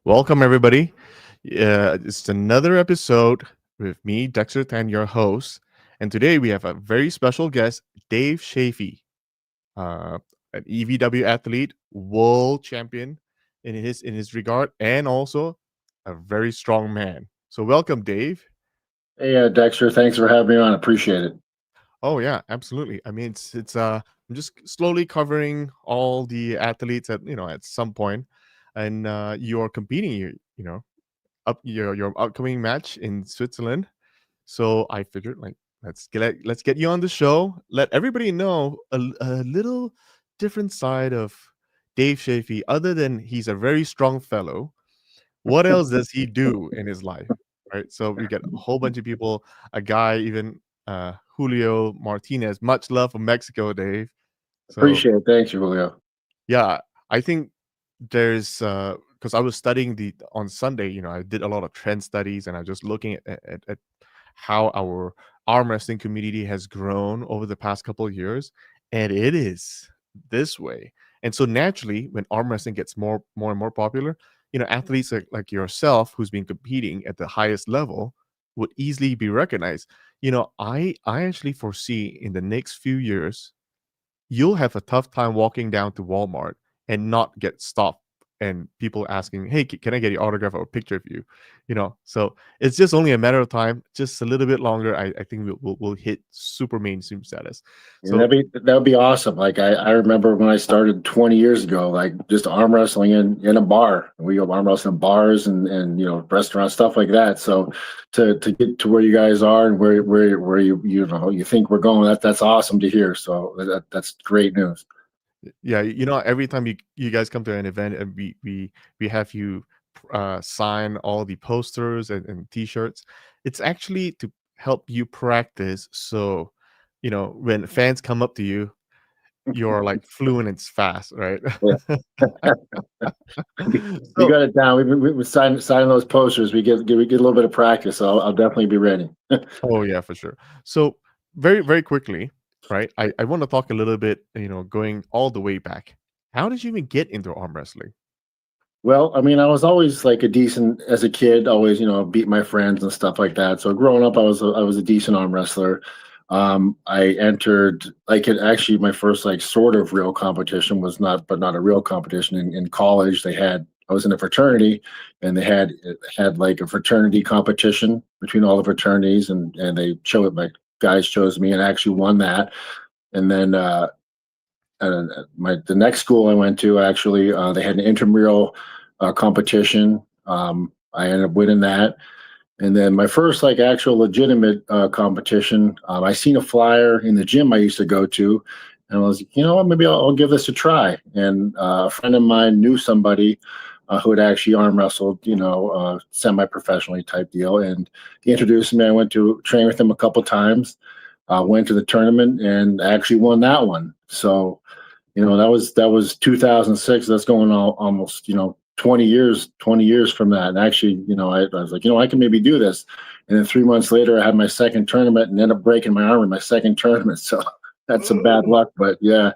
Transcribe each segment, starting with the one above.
Welcome, everybody. It's another episode with me, Dexter, and your host. And today we have a very special guest, Dave Chaffee, uh, an EVW athlete, world champion in his regard, and also a very strong man. So, welcome, Dave. Hey, Dexter, thanks for having me on. Appreciate it. Oh yeah, absolutely. I mean, it's I'm just slowly covering all the athletes at some point, and you're competing. You know up your upcoming match in Switzerland. So I figured like let's get you on the show. Let everybody know a little different side of Dave Chaffee. Other than he's a very strong fellow, what else does he do in his life? Right. So we get a whole bunch of people. A guy even Julio Martinez. Much love from Mexico, Dave. So Appreciate it. Thanks, Julio. yeah, I think there's because I was studying the on Sunday, I did a lot of trend studies and I was just looking at how our arm wrestling community has grown over the past couple of years, and it is this way. And so naturally, when arm wrestling gets more and more popular, athletes like yourself who's been competing at the highest level would easily be recognized. I actually foresee in the next few years you'll have a tough time walking down to Walmart and not get stopped and people asking, "Hey, can I get your autograph or a picture of you?" So it's just only a matter of time, just a little bit longer. I think we'll hit super mainstream status. And So that would be awesome. Like I remember when I started 20 years ago, like just arm wrestling in a bar. We go arm wrestling in bars and restaurants, stuff like that. So to get to where you guys are and where you think we're going, that's awesome to hear. So that's great news. yeah, every time you guys come to an event and we have you sign all the posters and t-shirts, it's actually to help you practice. So when fans come up to you, you're like fluent and fast, right? Yeah. We So got it down. We signing those posters. We get a little bit of practice. So I'll definitely be ready. oh yeah, for sure. So very very quickly, right, I want to talk a little bit, going all the way back. How did you even get into arm wrestling? Well, I mean, I was always like a decent as a kid. Always, beat my friends and stuff like that. So growing up, I was a decent arm wrestler. I entered like it actually my first like sort of real competition was not a real competition in college. I was in a fraternity, and they had like a fraternity competition between all the fraternities, and they chose my guys chose me and I actually won that. And then the next school I went to actually they had an intramural competition. I ended up winning that, and then my first like actual legitimate competition, I seen a flyer in the gym I used to go to, and I was like, you know what, maybe I'll give this a try. And a friend of mine knew somebody who had actually arm wrestled, semi-professionally type deal, and he introduced me. I went to train with him a couple times, went to the tournament, and actually won that one. So that was 2006. That's going on almost 20 years from that. And actually, I was like, I can maybe do this. And then 3 months later, I had my second tournament and ended up breaking my arm in my second tournament. So that's some bad luck, but yeah.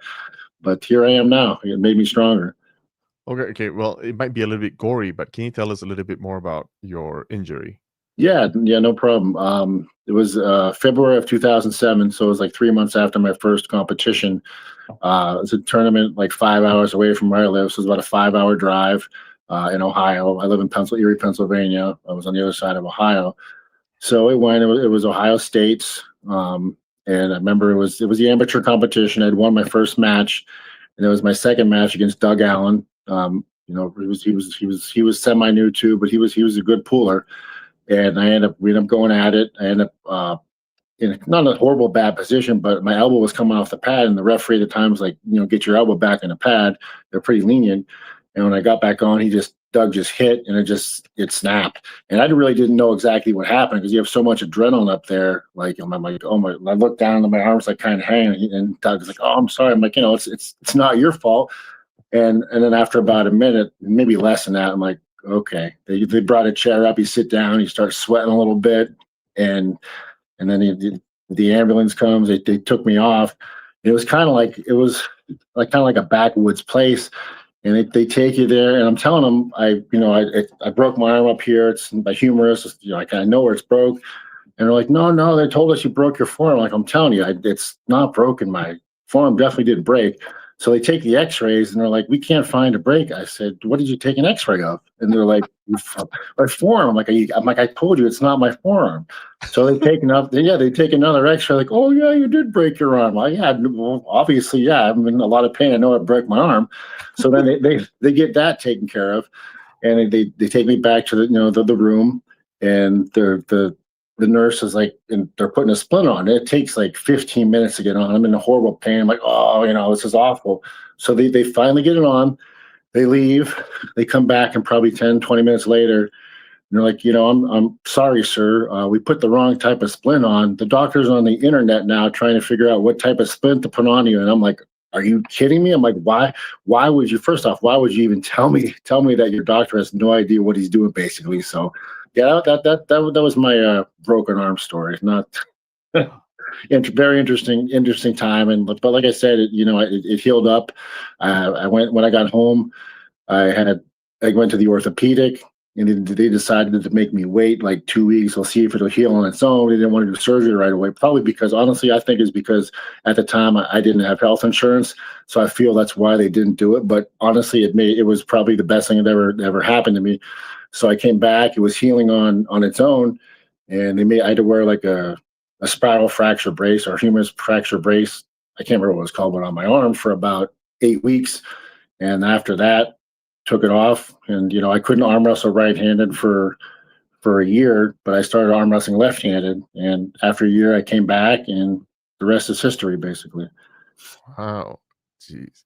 But here I am now. It made me stronger. Okay. Well, it might be a little bit gory, but can you tell us a little bit more about your injury? Yeah, yeah, no problem. It was February of 2007, so it was like 3 months after my first competition. It was a tournament like 5 hours away from where I live, so it was about a 5-hour drive in Ohio. I live in Erie, Pennsylvania. I was on the other side of Ohio, so it was Ohio State's, and I remember it was the amateur competition. I'd won my first match, and it was my second match against Doug Allen. He was semi new too, but he was a good puller, and we ended up going at it. I ended up in not a horrible bad position, but my elbow was coming off the pad, and the referee at the time was like, get your elbow back in the pad. They're pretty lenient. And when I got back on, Doug just hit, and it snapped. And I really didn't know exactly what happened because you have so much adrenaline up there. Like I'm like, oh my! I looked down and my arms like kind of hanging, and Doug's like, oh, I'm sorry. I'm like, it's not your fault. And then after about a minute, maybe less than that, I'm like, okay. They brought a chair up. You sit down, you start sweating a little bit, and then the ambulance comes. They took me off. It was kind of like a backwoods place, And they take you there, and I'm telling them, I broke my arm up here. It's my humerus. I kind of know where it's broke. And they're like, no, no, they told us you broke your forearm. Like, I'm telling you, it's not broken. My forearm definitely didn't break. So they take the x-rays and they're like, we can't find a break. I said, what did you take an x-ray of? And they're like, my forearm. I'm like, I told you it's not my forearm. So they take another x-ray, like, oh yeah, you did break your arm. Like, yeah, well, obviously, yeah, I'm in a lot of pain. I know I broke my arm. So then they get that taken care of. And they take me back to the room, and the nurse is like, and they're putting a splint on it. It takes like 15 minutes to get on. I'm in a horrible pain. I'm like, oh, this is awful. So they finally get it on. They leave. They come back, and probably 10, 20 minutes later, and they're like, I'm sorry, sir. We put the wrong type of splint on. The doctor's on the internet now trying to figure out what type of splint to put on you. And I'm like, are you kidding me? I'm like, why would you, first off, why would you even tell me that your doctor has no idea what he's doing, basically? So yeah, that was my broken arm story. Not very interesting time. And but like I said, it healed up. I went when I got home. I went to the orthopedic, and they decided to make me wait like 2 weeks. We'll see if it'll heal on its own. They didn't want to do surgery right away. Probably because, honestly, I think it's because at the time I didn't have health insurance, so I feel that's why they didn't do it. But honestly, it was probably the best thing that ever happened to me. So I came back. It was healing on its own, and I had to wear like a spiral fracture brace or humerus fracture brace. I can't remember what it was called, but on my arm for about 8 weeks. And after that, took it off. And I couldn't arm wrestle right-handed for a year, but I started arm wrestling left-handed. And after a year, I came back, and the rest is history, basically. Wow. Jeez.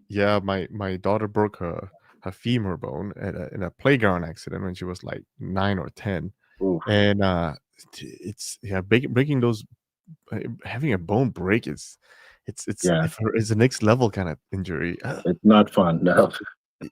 Yeah, my daughter broke her femur bone in a playground accident when she was like 9 or 10, Ooh, and it's yeah, breaking those, having a bone break is yeah, it's a next level kind of injury. it's not fun. No.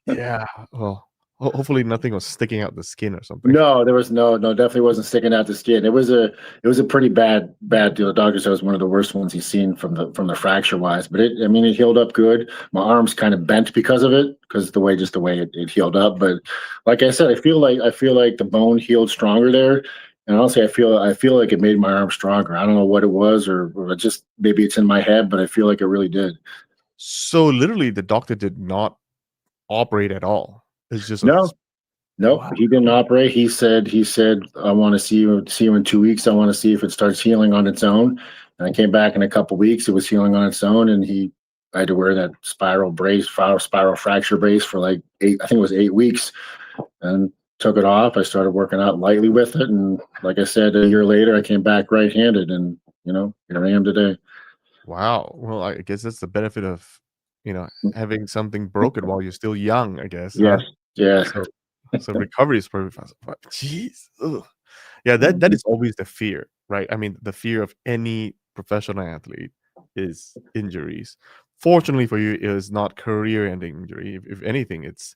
Yeah. Well, hopefully nothing was sticking out the skin or something. No, there was no, definitely wasn't sticking out the skin. It was a pretty bad deal. The doctor said it was one of the worst ones he's seen from the fracture wise. But it healed up good. My arm's kind of bent because of it, because the way it healed up. But like I said, I feel like the bone healed stronger there. And honestly, I feel like it made my arm stronger. I don't know what it was, or just maybe it's in my head, but I feel like it really did. So literally, the doctor did not operate at all. It's just a No, nope, wow. he didn't operate. He said, I want to see you in 2 weeks. I want to see if it starts healing on its own. And I came back in a couple weeks. It was healing on its own, and I had to wear that spiral fracture brace for like I think it was 8 weeks, and took it off. I started working out lightly with it, and like I said, a year later, I came back right-handed, and here I am today. Wow. Well, I guess that's the benefit of, having something broken while you're still young, I guess, huh? Yes, yeah. So so recovery is probably fast. But jeez. Ugh. Yeah, that is always the fear, right? I mean, the fear of any professional athlete is injuries. Fortunately for you, it is not career-ending injury. If anything, it's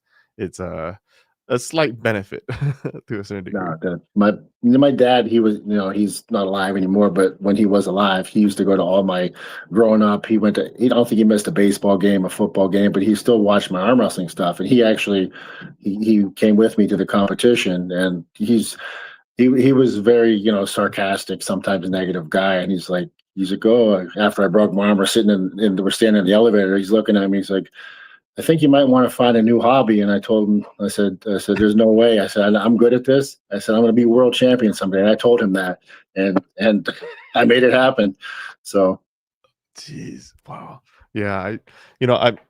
a slight benefit to a certain degree. No, my dad, he's not alive anymore, but when he was alive, he used to go to all my growing up. I don't think he missed a baseball game, a football game, but he still watched my arm wrestling stuff. And he came with me to the competition, and he was very, sarcastic, sometimes negative guy. And he's like, oh, after I broke my arm, we're standing in the elevator. He's looking at me. He's like, I think you might want to find a new hobby. And I told him, I said, there's no way. I said, I'm good at this. I said, I'm going to be world champion someday. And I told him that, and I made it happen. So Jeez, wow. Yeah,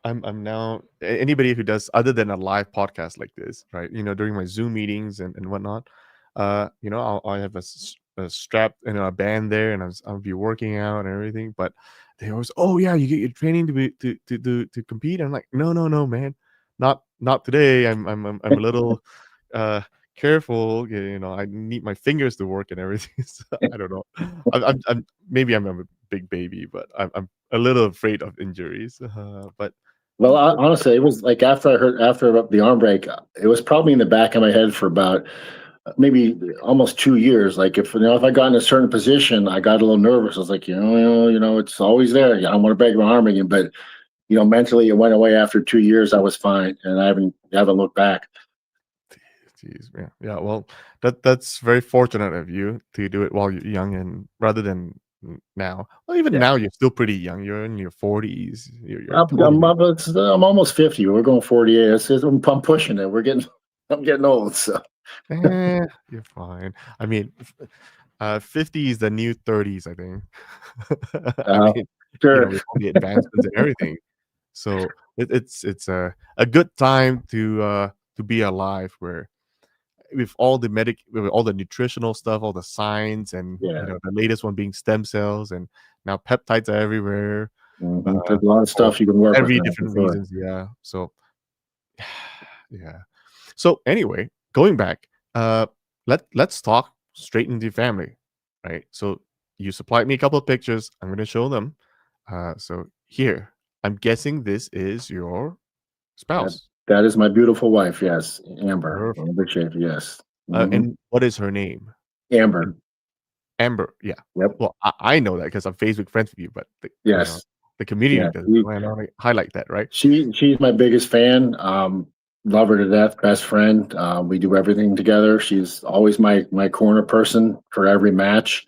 I'm now anybody who does other than a live podcast like this, right? During my Zoom meetings and whatnot, I have a strap and a band there, and I'll be working out and everything. But they always, oh yeah, you get your training to be to compete. I'm like, no, man, not today. I'm a little uh careful. I need my fingers to work and everything. So I don't know. I'm a big baby, but I'm a little afraid of injuries. But well, honestly, it was like after the arm break, it was probably in the back of my head for about maybe almost 2 years. Like if I got in a certain position, I got a little nervous. I was like, it's always there. I don't want to break my arm again, but mentally it went away after 2 years. I was fine, and I haven't looked back. Jeez, yeah, yeah. Well, that's very fortunate of you to do it while you're young, and rather than now. Well, even Yeah, now, you're still pretty young. You're in your 40s. You're I'm, I'm, totally. I'm almost 50. We're going 48. I'm pushing it. I'm getting old. So You're fine. I mean, 50 is the new 30s, I think. I uh, mean, sure. with all the advancements and everything. So it's a good time to be alive where with all the nutritional stuff, all the science, and Yeah. the latest one being stem cells, and now peptides are everywhere, There's a lot of for stuff you can work with every now for different sure. reasons. Yeah. So yeah. So anyway, going back, let's talk straight into family, right? So you supplied me a couple of pictures. I'm gonna show them. So here, I'm guessing this is your That spouse. that is my beautiful wife. Yes, Perfect. Amber Chaffee. Yes. Hmm. And what is her name? Amber. And Amber. Yeah. Yep. Well, I know that because I'm Facebook friends with you, but Yes. the community Yeah. doesn't. I don't wanna highlight that, right? She's my biggest fan. Love her to death. Best friend. We do everything together. She's always my corner person for every match.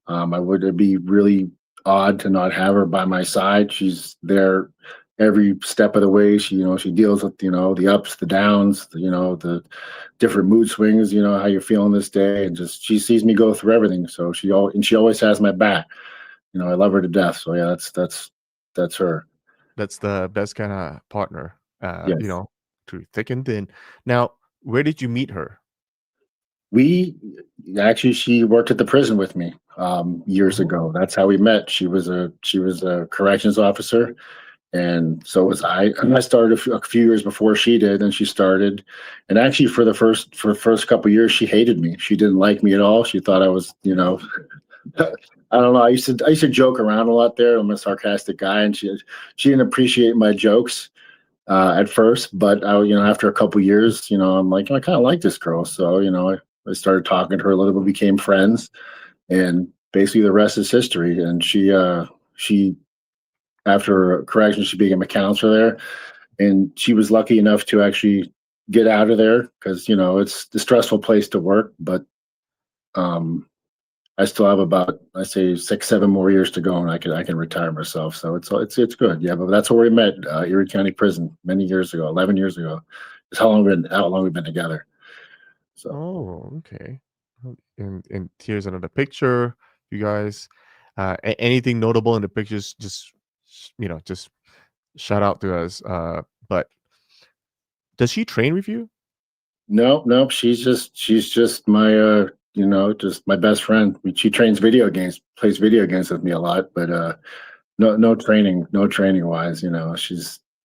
I would It'd be really odd to not have her by my side. She's there every step of the way. She deals with the ups, the downs, the different mood swings. How you're feeling this day, and just she sees me go through everything. So she always has my back. I love her to death. So yeah, that's her. That's the best kinda partner, Yes. through thick and thin. Now, where did you meet her? We Actually, she worked at the prison with me years Oh. ago. That's how we met. She was a corrections officer, and so was I. And I started a few years before she did, and she started. And actually, for the first couple of years, she hated me. She didn't like me at all. She thought I was, I don't know. I used to joke around a lot there. I'm a sarcastic guy, and she didn't appreciate my jokes at first, but after a couple years, I'm like, I kind of like this girl. So, I started talking to her a little bit, became friends, and basically the rest is history. And she, after correction, she became a counselor there, and she was lucky enough to actually get out of there because, it's a stressful place to work, but, um, I still have about, I say, 6, 7 more years to go, and I can retire myself. So it's good. Yeah, but that's where we met, Erie County Prison, many years ago, 11 years ago. It's how long we've been together. So Oh, okay. And here's another picture, you guys. Anything notable in the pictures, just shout out to us, but does she train with you? no, no, she's just my just my best friend. She trains video games, plays video games with me a lot, but no training wise.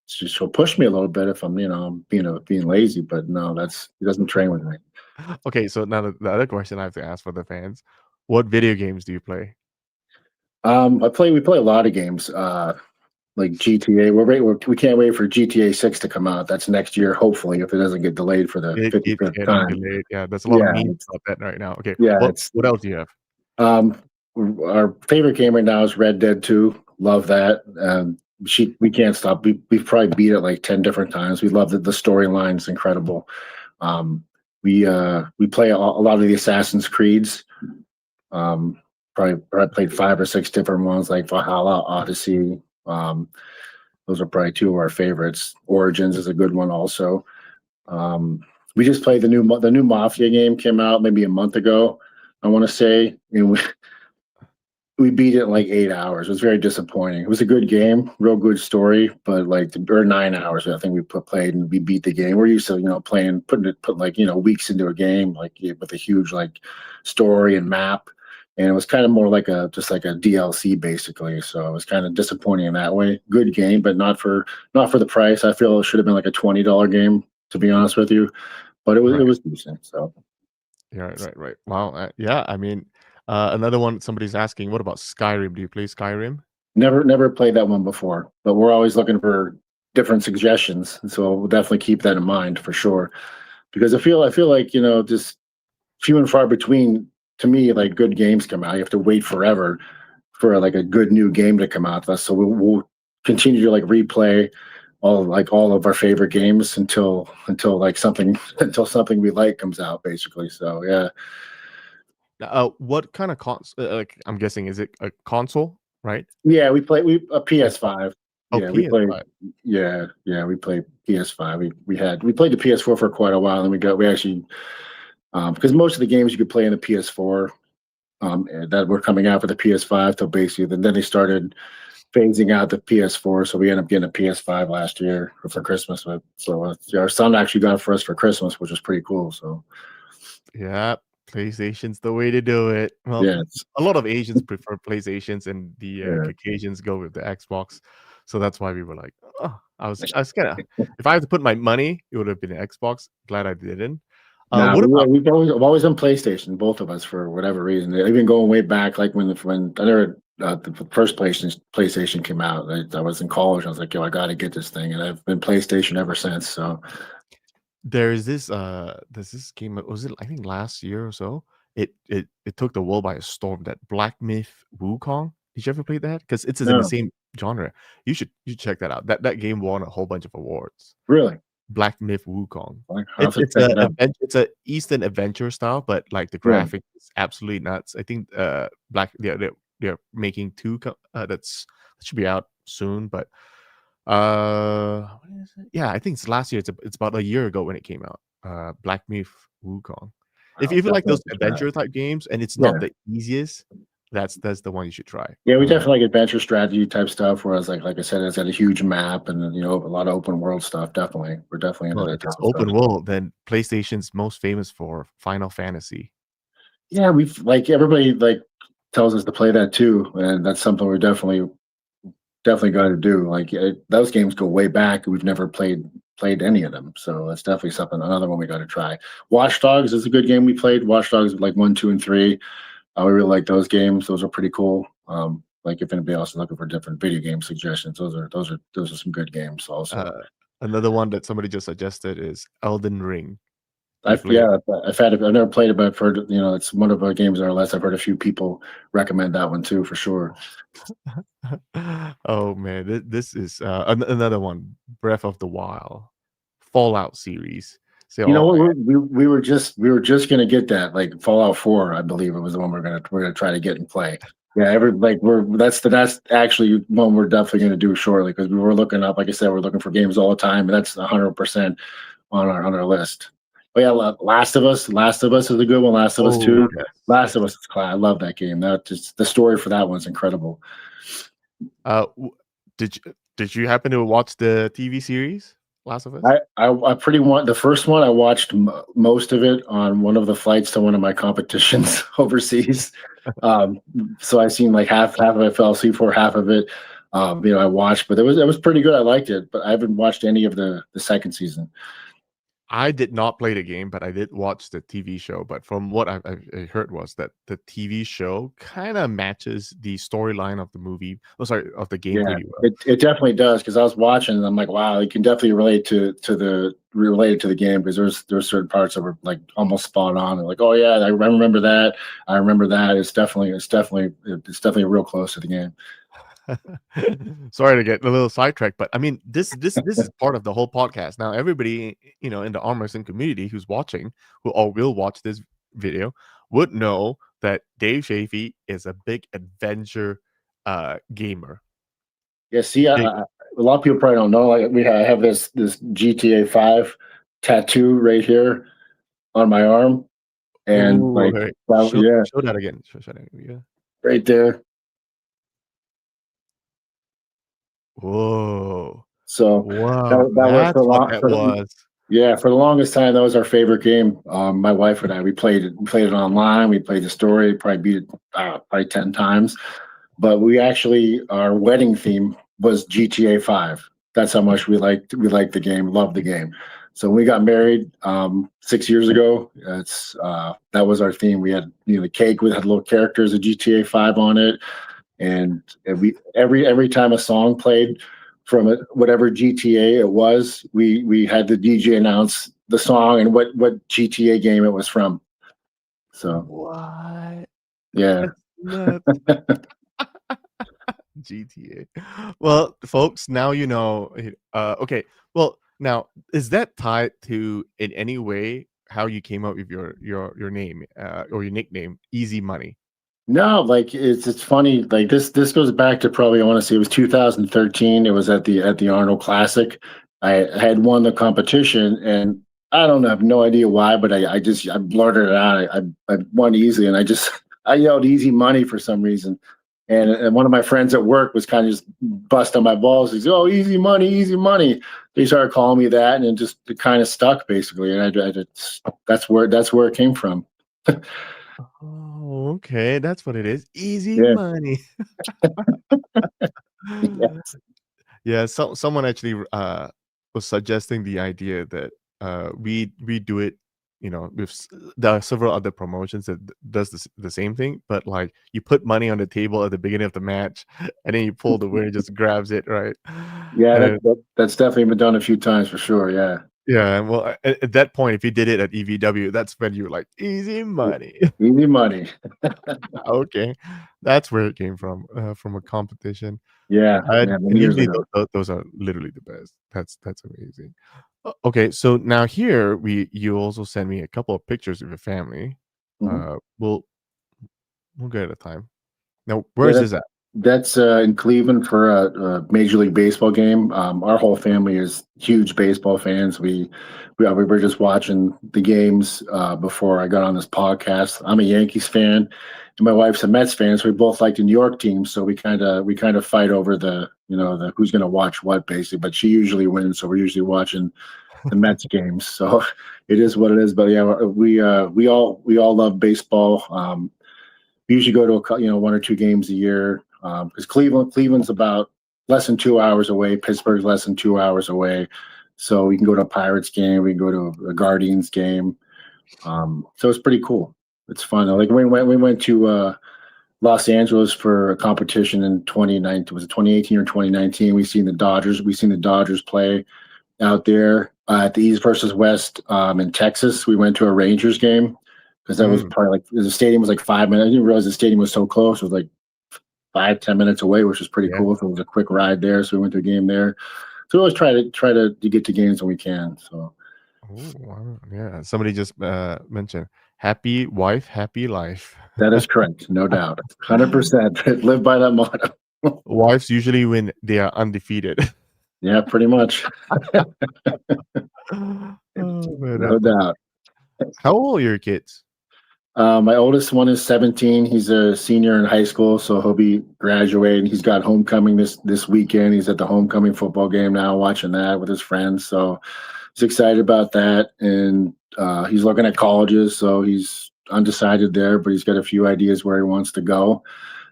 She'll push me a little bit if I'm being lazy, but no, she doesn't train with me. Okay, so now the other question I have to ask for the fans, what video games do you play? We play a lot of games, like GTA. We can't wait for GTA 6 to come out. That's next year, hopefully, if it doesn't get delayed for the It keeps 55th getting time. delayed. Yeah, there's a lot of Yeah, memes about that right now. Okay, yeah, what it's what else do you have? um our favorite game right now is Red Dead 2. Love that. We can't stop. We've probably beat it like 10 different times. We love the storyline. It's incredible. Um we play a lot of the Assassin's Creeds. Um, probably played 5 or 6 different ones like Valhalla, Odyssey. Um, those are probably two of our favorites. Origins is a good one also. Um, we just played the new Mafia game came out maybe a month ago, I want to say, and we beat it in like 8 hours. It was very disappointing. It was a good game, real good story, but or 9 hours. I think played and we beat the game. We're used to playing put like weeks into a game like with a huge like story and map, and it was kind of more like just like a DLC basically. So it was kind of disappointing in that way. Good game, but not for the price. I feel it should have been like a $20 game, to be honest with you, but it Right. was decent. So Yeah, right. Wow, yeah, I mean, another one somebody's asking, what about Skyrim? Do you play Skyrim? never played that one before, but we're always looking for different suggestions. So we'll definitely keep that in mind for sure. Because I feel like just few and far between to me. Like good games come out, you have to wait forever for like a good new game to come out. So we'll continue to like replay all of our favorite games until like something until something we like comes out, basically. So yeah. What kind of like, I'm guessing, is it a console, right? Yeah, we play we a Xbox. PS5. Oh, Yeah, we play. PS5. Yeah, we play PS5. We played the PS4 for quite a while, and we actually because most of the games you could play in the PS4 that were coming out for the PS5 till basically then they started phasing out the PS4, so we ended up getting a PS5 last year for Christmas. So our son actually got it for us for Christmas, which was pretty cool. So Yeah, PlayStation's the way to do it. Well, yeah, a lot of Asians prefer PlayStations, and the yeah. Caucasians go with the Xbox. So that's why we were like, oh, I was kinda, if I had to put my money, it would have been an Xbox. Glad I didn't. Nah, What about we've always done PlayStation, both of us for whatever reason. Even going way back, like when I never the first PlayStation came out, I was in college. I was like, yo, I got to get this thing, and I've been PlayStation ever since. So there's this game, was it, I think, last year or so? It took the world by a storm, that Black Myth Wukong. Did you ever play that? Because it's in the no, same genre. You should check that out. That game won a whole bunch of awards. really, Black Myth Wukong. I have It's to it's check a it out. it's a Eastern adventure style, but like the Really, graphic is absolutely nuts. I think they're making two. That should be out soon, but what is it? Yeah, I think it's last year. It's about a year ago when it came out. Black Myth Wukong. If I'll you like definitely those check that out. adventure type games and it's not Yeah. the easiest, that's the one you should try. Yeah, we definitely like adventure strategy type stuff. Whereas, like I said, it's got a huge map and a lot of open world stuff. Definitely, we're definitely into Well, that if type it's of stuff. open world, then PlayStation's most famous for Final Fantasy. Yeah, we've like everybody like tells us to play that too, and that's something we're definitely got to do. Like those games go way back. We've never played any of them, so that's definitely something. Another one we got to try. Watch Dogs is a good game we played. Watch Dogs like 1, 2, and 3. We really like those games. Those are pretty cool. Like if anybody else is looking for different video game suggestions, those are some good games. Also, Uh, Another one that somebody just suggested is Elden Ring. You I've played yeah, I've never played it, but I've heard it's one of our games on our list. I've heard a few people recommend that one too for sure. it? Oh man, this is another one. Breath of the Wild, Fallout series. So, You know oh what? man, We were just gonna get that like Fallout 4, I believe it was the one we're gonna try to get and play. Yeah, every like we're that's actually one we're definitely gonna do shortly because we were looking up. Like I said, we're looking for games all the time, and that's 100% on our list. Oh yeah, Last of Us is a good one. Last of Us oh 2. yes, Last of yes. Us is class. I love that game. That just the story for that one's incredible. Did you happen to watch the TV series Last of Us? I pretty want the first one. I watched most of it on one of the flights to one of my competitions overseas. Um, so I seen like half of it. Fell asleep for half of it. I watched, but it was pretty good. I liked it, but I haven't watched any of the second season. I did not play the game, but I did watch the TV show. But from what I heard was that the TV show kind of matches the storyline of the movie. Oh, sorry, of the game Yeah, pretty well. it definitely does because I was watching and I'm like, wow, you can definitely relate to the game because there's certain parts that were like almost spot on. And like, oh yeah, I remember that. I remember that. It's definitely real close to the game. Sorry to get a little sidetracked, but I mean, this is part of the whole podcast. Now, everybody, in the arm wrestling community who's watching, who or will watch this video, would know that Dave Chaffee is a big adventure gamer. Yeah, see, Big. a lot of people probably don't know. Like I have this GTA 5 tattoo right here on my arm, and Ooh, like, okay. well, yeah, Show that again. Show that again. Yeah. right there. Whoa. So Wow. that was That's what that was. yeah, for the longest time that was our favorite game. My wife and I we played it online. We played the story. Probably beat it probably 10 times. But our wedding theme was GTA 5. That's how much we liked the game, loved the game. So when we got married 6 years ago, that was our theme. We had the cake with had little characters of GTA 5 on it, and we every time a song played from whatever GTA it was, we had the DJ announce the song and what GTA game it was from. So What? yeah. That's nuts. GTA. Well, folks, now you know. Okay. Well, now is that tied to in any way how you came up with your name or your nickname, Easy Money? No, like it's funny. Like this goes back to probably I want to say it was 2013. It was at the Arnold Classic. I had won the competition, and I don't know, I have no idea why, but I blurted it out. I won easily, and I just I yelled "easy money" for some reason. And one of my friends at work was kind of just busting my balls. He's, "Oh, easy money, easy money." They started calling me that, and it kind of stuck basically. And that's where it came from. Oh, okay. That's what it is. Easy Yeah. money. Yes. Yeah, someone actually was suggesting the idea that we do it, with there are several other promotions that does the same thing, but like you put money on the table at the beginning of the match, and then you pull the winner, just grabs it, right? Yeah, And that's definitely been done a few times for sure. Yeah. yeah, well, at that point, if you did it at EVW, that's when you were like easy money. Easy money. Okay, that's where it came from a competition. Yeah, yeah, And many years usually ago. those are literally the best. That's amazing. Okay, so now here you also send me a couple of pictures of your family. Mhm. We'll get at a time. Now, where Yeah, is this at? that's in Cleveland for a Major League Baseball game. Our whole family is huge baseball fans. We were just watching the games before I got on this podcast. I'm a Yankees fan, and my wife's a Mets fan. So we both like the New York team. So we kind of fight over the who's going to watch what basically. But she usually wins, so we're usually watching the Mets games. So it is what it is. But yeah, we all love baseball. We usually go to one or two games a year because Cleveland's about less than 2 hours away. Pittsburgh's less than 2 hours away, so we can go to a Pirates game. We can go to a Guardians game. So it's pretty cool. It's fun. Like we went to Los Angeles for a competition in 2019. Was it 2018 or 2019? We seen the Dodgers. We seen the Dodgers play out there at the East versus West in Texas. We went to a Rangers game because that was Mm, probably like the stadium was like 5 minutes. I didn't realize the stadium was so close. It was like 5-10 minutes away, which was pretty yeah. cool. So it was a quick ride there. So we went to a game there. So we always try to get to games when we can. So Oh, wow. Yeah. Somebody just mentioned happy wife, happy life. that is correct, no doubt, 100%. Live by that motto. Wives usually win, they are undefeated. Yeah, pretty much, Oh man, no that's funny. doubt. How old are your kids? My oldest one is 17. He's a senior in high school, so he'll be graduating. He's got homecoming this weekend. He's at the homecoming football game now, watching that with his friends. So he's excited about that, and he's looking at colleges. So he's undecided there, but he's got a few ideas where he wants to go.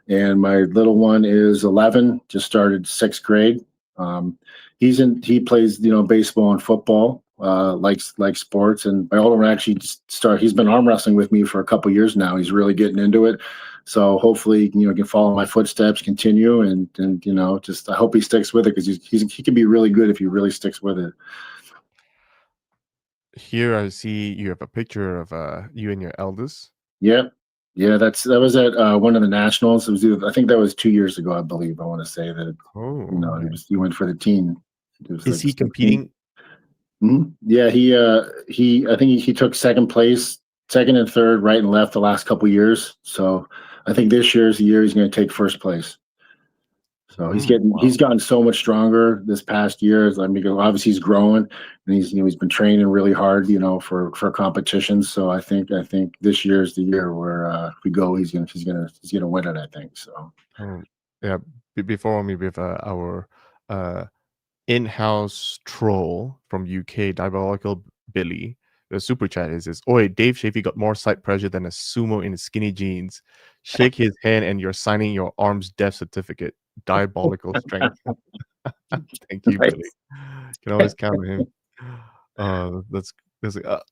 And my little one is 11, just started sixth grade. Um, he plays baseball and football, likes sports. And my older one actually he's been arm wrestling with me for a couple years now. He's really getting into it. So hopefully he can follow my footsteps, continue, and just I hope he sticks with it because he can be really good if he really sticks with it. Here I see you have a picture of you and your eldest. Yeah. Yeah, that was at one of the nationals. It was I think that was 2 years ago, I believe. I want to say that Oh, okay. he went for the team. It was Is like he 16. competing? Yeah, he I think he took second place, second and third, right and left the last couple years. So I think this year is the year he's going to take first place. So Wow. he's gotten so much stronger this past year. I mean, obviously he's growing, and he's been training really hard, for competitions. So I think this year is the year where if we go, he's gonna win it. I think so. Oh, yeah. Before me with our uh, in-house troll from UK, Diabolical Billy. The super chat is, "Oi, Dave Chaffee got more side pressure than a sumo in skinny jeans. Shake his hand and you're signing your arm's death certificate. Diabolical strength." Thank you, Billy. Nice. Can always count on him. And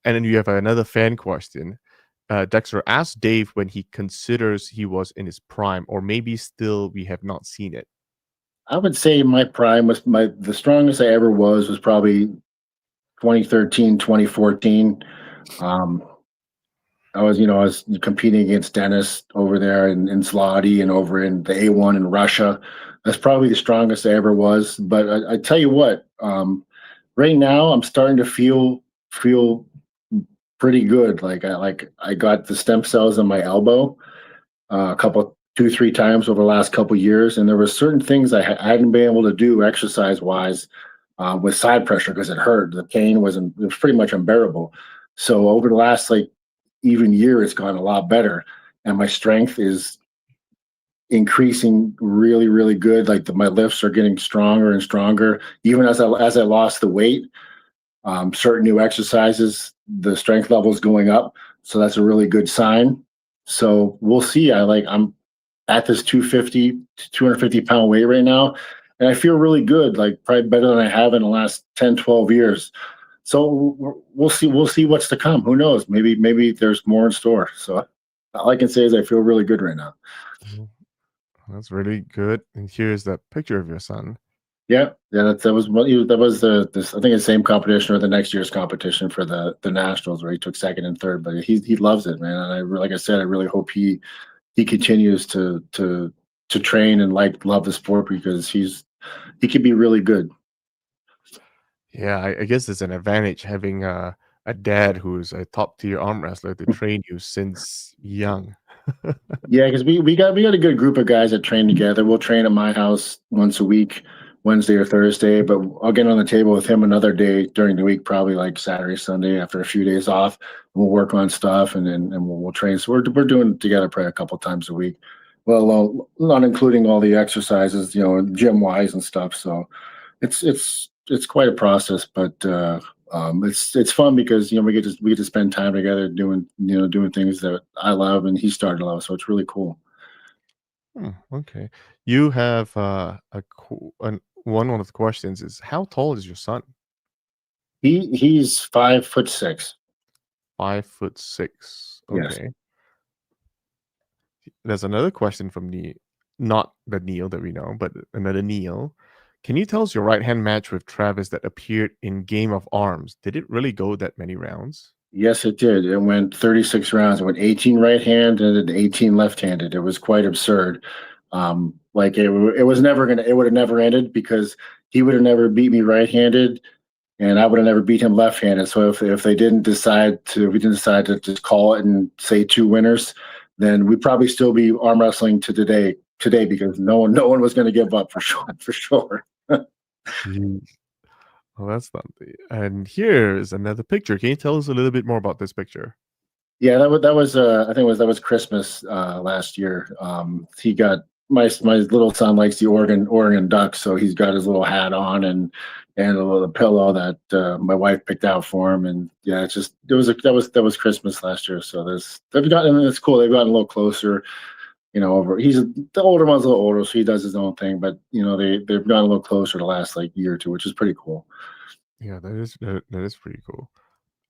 then you have another fan question. Dexter asked Dave when he considers he was in his prime, or maybe still we have not seen it. I would say my prime was the strongest I ever was probably 2013, 2014. Um, I was competing against Dennis over there in Zloty and over in the A1 in Russia. That's probably the strongest I ever was. But I tell you what, right now I'm starting to feel pretty good. I got the stem cells in my elbow a couple 2 3 times over the last couple years, and there were certain things I hadn't been able to do exercise wise with side pressure because it hurt. The pain wasn't it was pretty much unbearable. So over the last like even year, it's gotten a lot better, and my strength is increasing really good. Like my lifts are getting stronger and stronger. Even as I lost the weight, certain new exercises, the strength level is going up. So that's a really good sign. So we'll see. I'm at this 250 pound weight right now. And I feel really good, like probably better than I have in the last 10, 12 years. So we'll see. We'll see what's to come. Who knows? Maybe there's more in store. So all I can say is I feel really good right now. Mhm. That's really good. And here's that picture of your son. Yeah. That was that was this. I think the same competition or the next year's competition for the nationals where he took second and third. But he loves it, man. And like I said, I really hope he continues to train and love the sport because he can be really good. Yeah, I guess it's an advantage having a dad who's a top tier arm wrestler to train you since young. Yeah, because we got a good group of guys that train together. We'll train at my house once a week, Wednesday or Thursday, but I'll get on the table with him another day during the week, probably like Saturday, Sunday after a few days off. We'll work on stuff and we'll train. So we're doing it together probably a couple times a week. Well, not including all the exercises, gym wise and stuff. So it's quite a process, but it's fun because we get to spend time together doing things that I love and he started to love. So it's really cool. Okay. You have one of the questions is how tall is your son? He's 5'6". 5'6". Yes. Okay. There's another question from not the Neil that we know, but another Neil. Can you tell us your right hand match with Travis that appeared in Game of Arms? Did it really go that many rounds? Yes, it did. It went 36 rounds. It went 18 right hand and then 18 left handed. It was quite absurd. Like it was never gonna. It would have never ended because he would have never beat me right handed and I would have never beat him left-handed. So if we didn't decide to just call it and say two winners, then we'd probably still be arm wrestling to today because no one was going to give up for sure for sure. Jeez. Well, that's something. And here is another picture. Can you tell us a little bit more about this picture? Yeah, that was I think that was Christmas last year. He got my little son likes the Oregon Ducks, so he's got his little hat on and a little pillow that my wife picked out for him. And yeah, it's just that was Christmas last year. So they've gotten it's cool. They've gotten a little closer. Over the older one's a little older, so he does his own thing. But they've gotten a little closer the last like year or two, which is pretty cool. Yeah, that is pretty cool.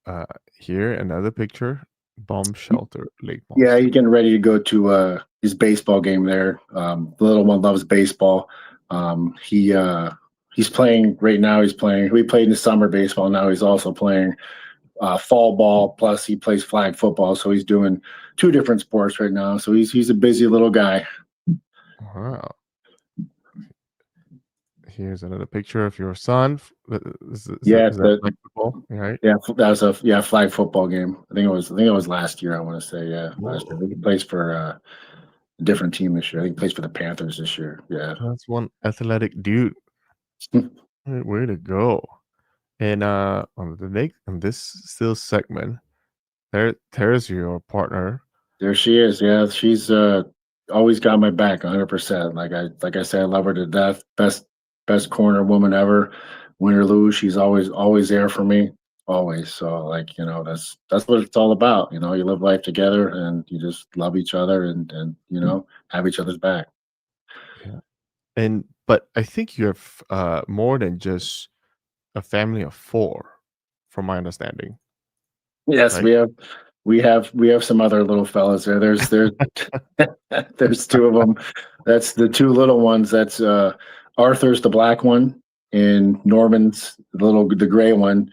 Uh, Here another picture. Bomb shelter, Lake Yeah, he's Monster. getting ready to go to his baseball game there. The little one loves baseball. He's playing right now. He's playing. We played in the summer baseball. Now he's also playing fall ball. Plus, he plays flag football. So he's doing two different sports right now. So he's a busy little guy. Wow. Here's another picture of your son. Yeah, Is that flag football? Right? that was a flag football game. I think it was last year. I want to say last year. I Whoa, think he plays for a different team this year. I think he plays for the Panthers this year. Yeah. that's one athletic dude. Way to go. And on this still segment, there's your partner. There she is. Yeah, she's always got my back 100%. Like I said, I love her to death. Best corner woman ever. Win or lose, she's always there for me. Always. So that's what it's all about. You live life together and you just love each other and have each other's back. Yeah. But I think you have more than just a family of four, from my understanding, Yes, right? we have some other little fellas there. There's two of them. That's the two little ones. That's Arthur's the black one, and Norman's the gray one.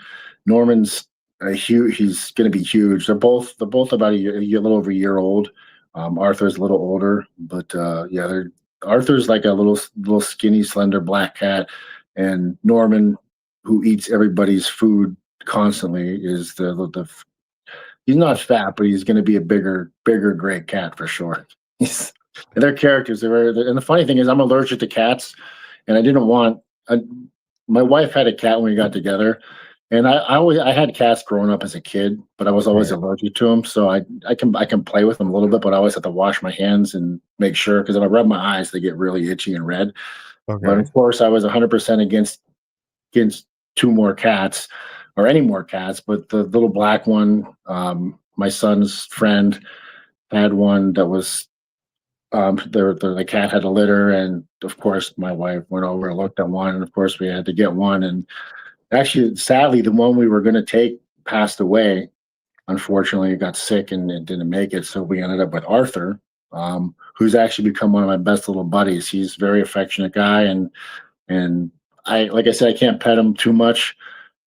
Norman's He's going to be huge. They're both about a little over a year old. Arthur's a little older, but yeah, they're Arthur's like a little skinny, slender black cat, and Norman, who eats everybody's food constantly, is the he's not fat, but he's going to be a bigger gray cat for sure. He's, and their characters are and the funny thing is, I'm allergic to cats, and I didn't want. I, my wife had a cat when we got together, and I had cats growing up as a kid, but I was always Right. allergic to them. So I can play with them a little bit, but I always have to wash my hands and make sure because if I rub my eyes, they get really itchy and red. But Okay. of course, I was 100% against two more cats or any more cats. But the little black one, my son's friend had one that was the cat had a litter, and of course, my wife went over and looked at one, and of course, we had to get one. And actually, sadly, the one we were going to take passed away. Unfortunately, he got sick and didn't make it, so we ended up with Arthur, who's actually become one of my best little buddies. He's a very affectionate guy, and I like I said, I can't pet him too much,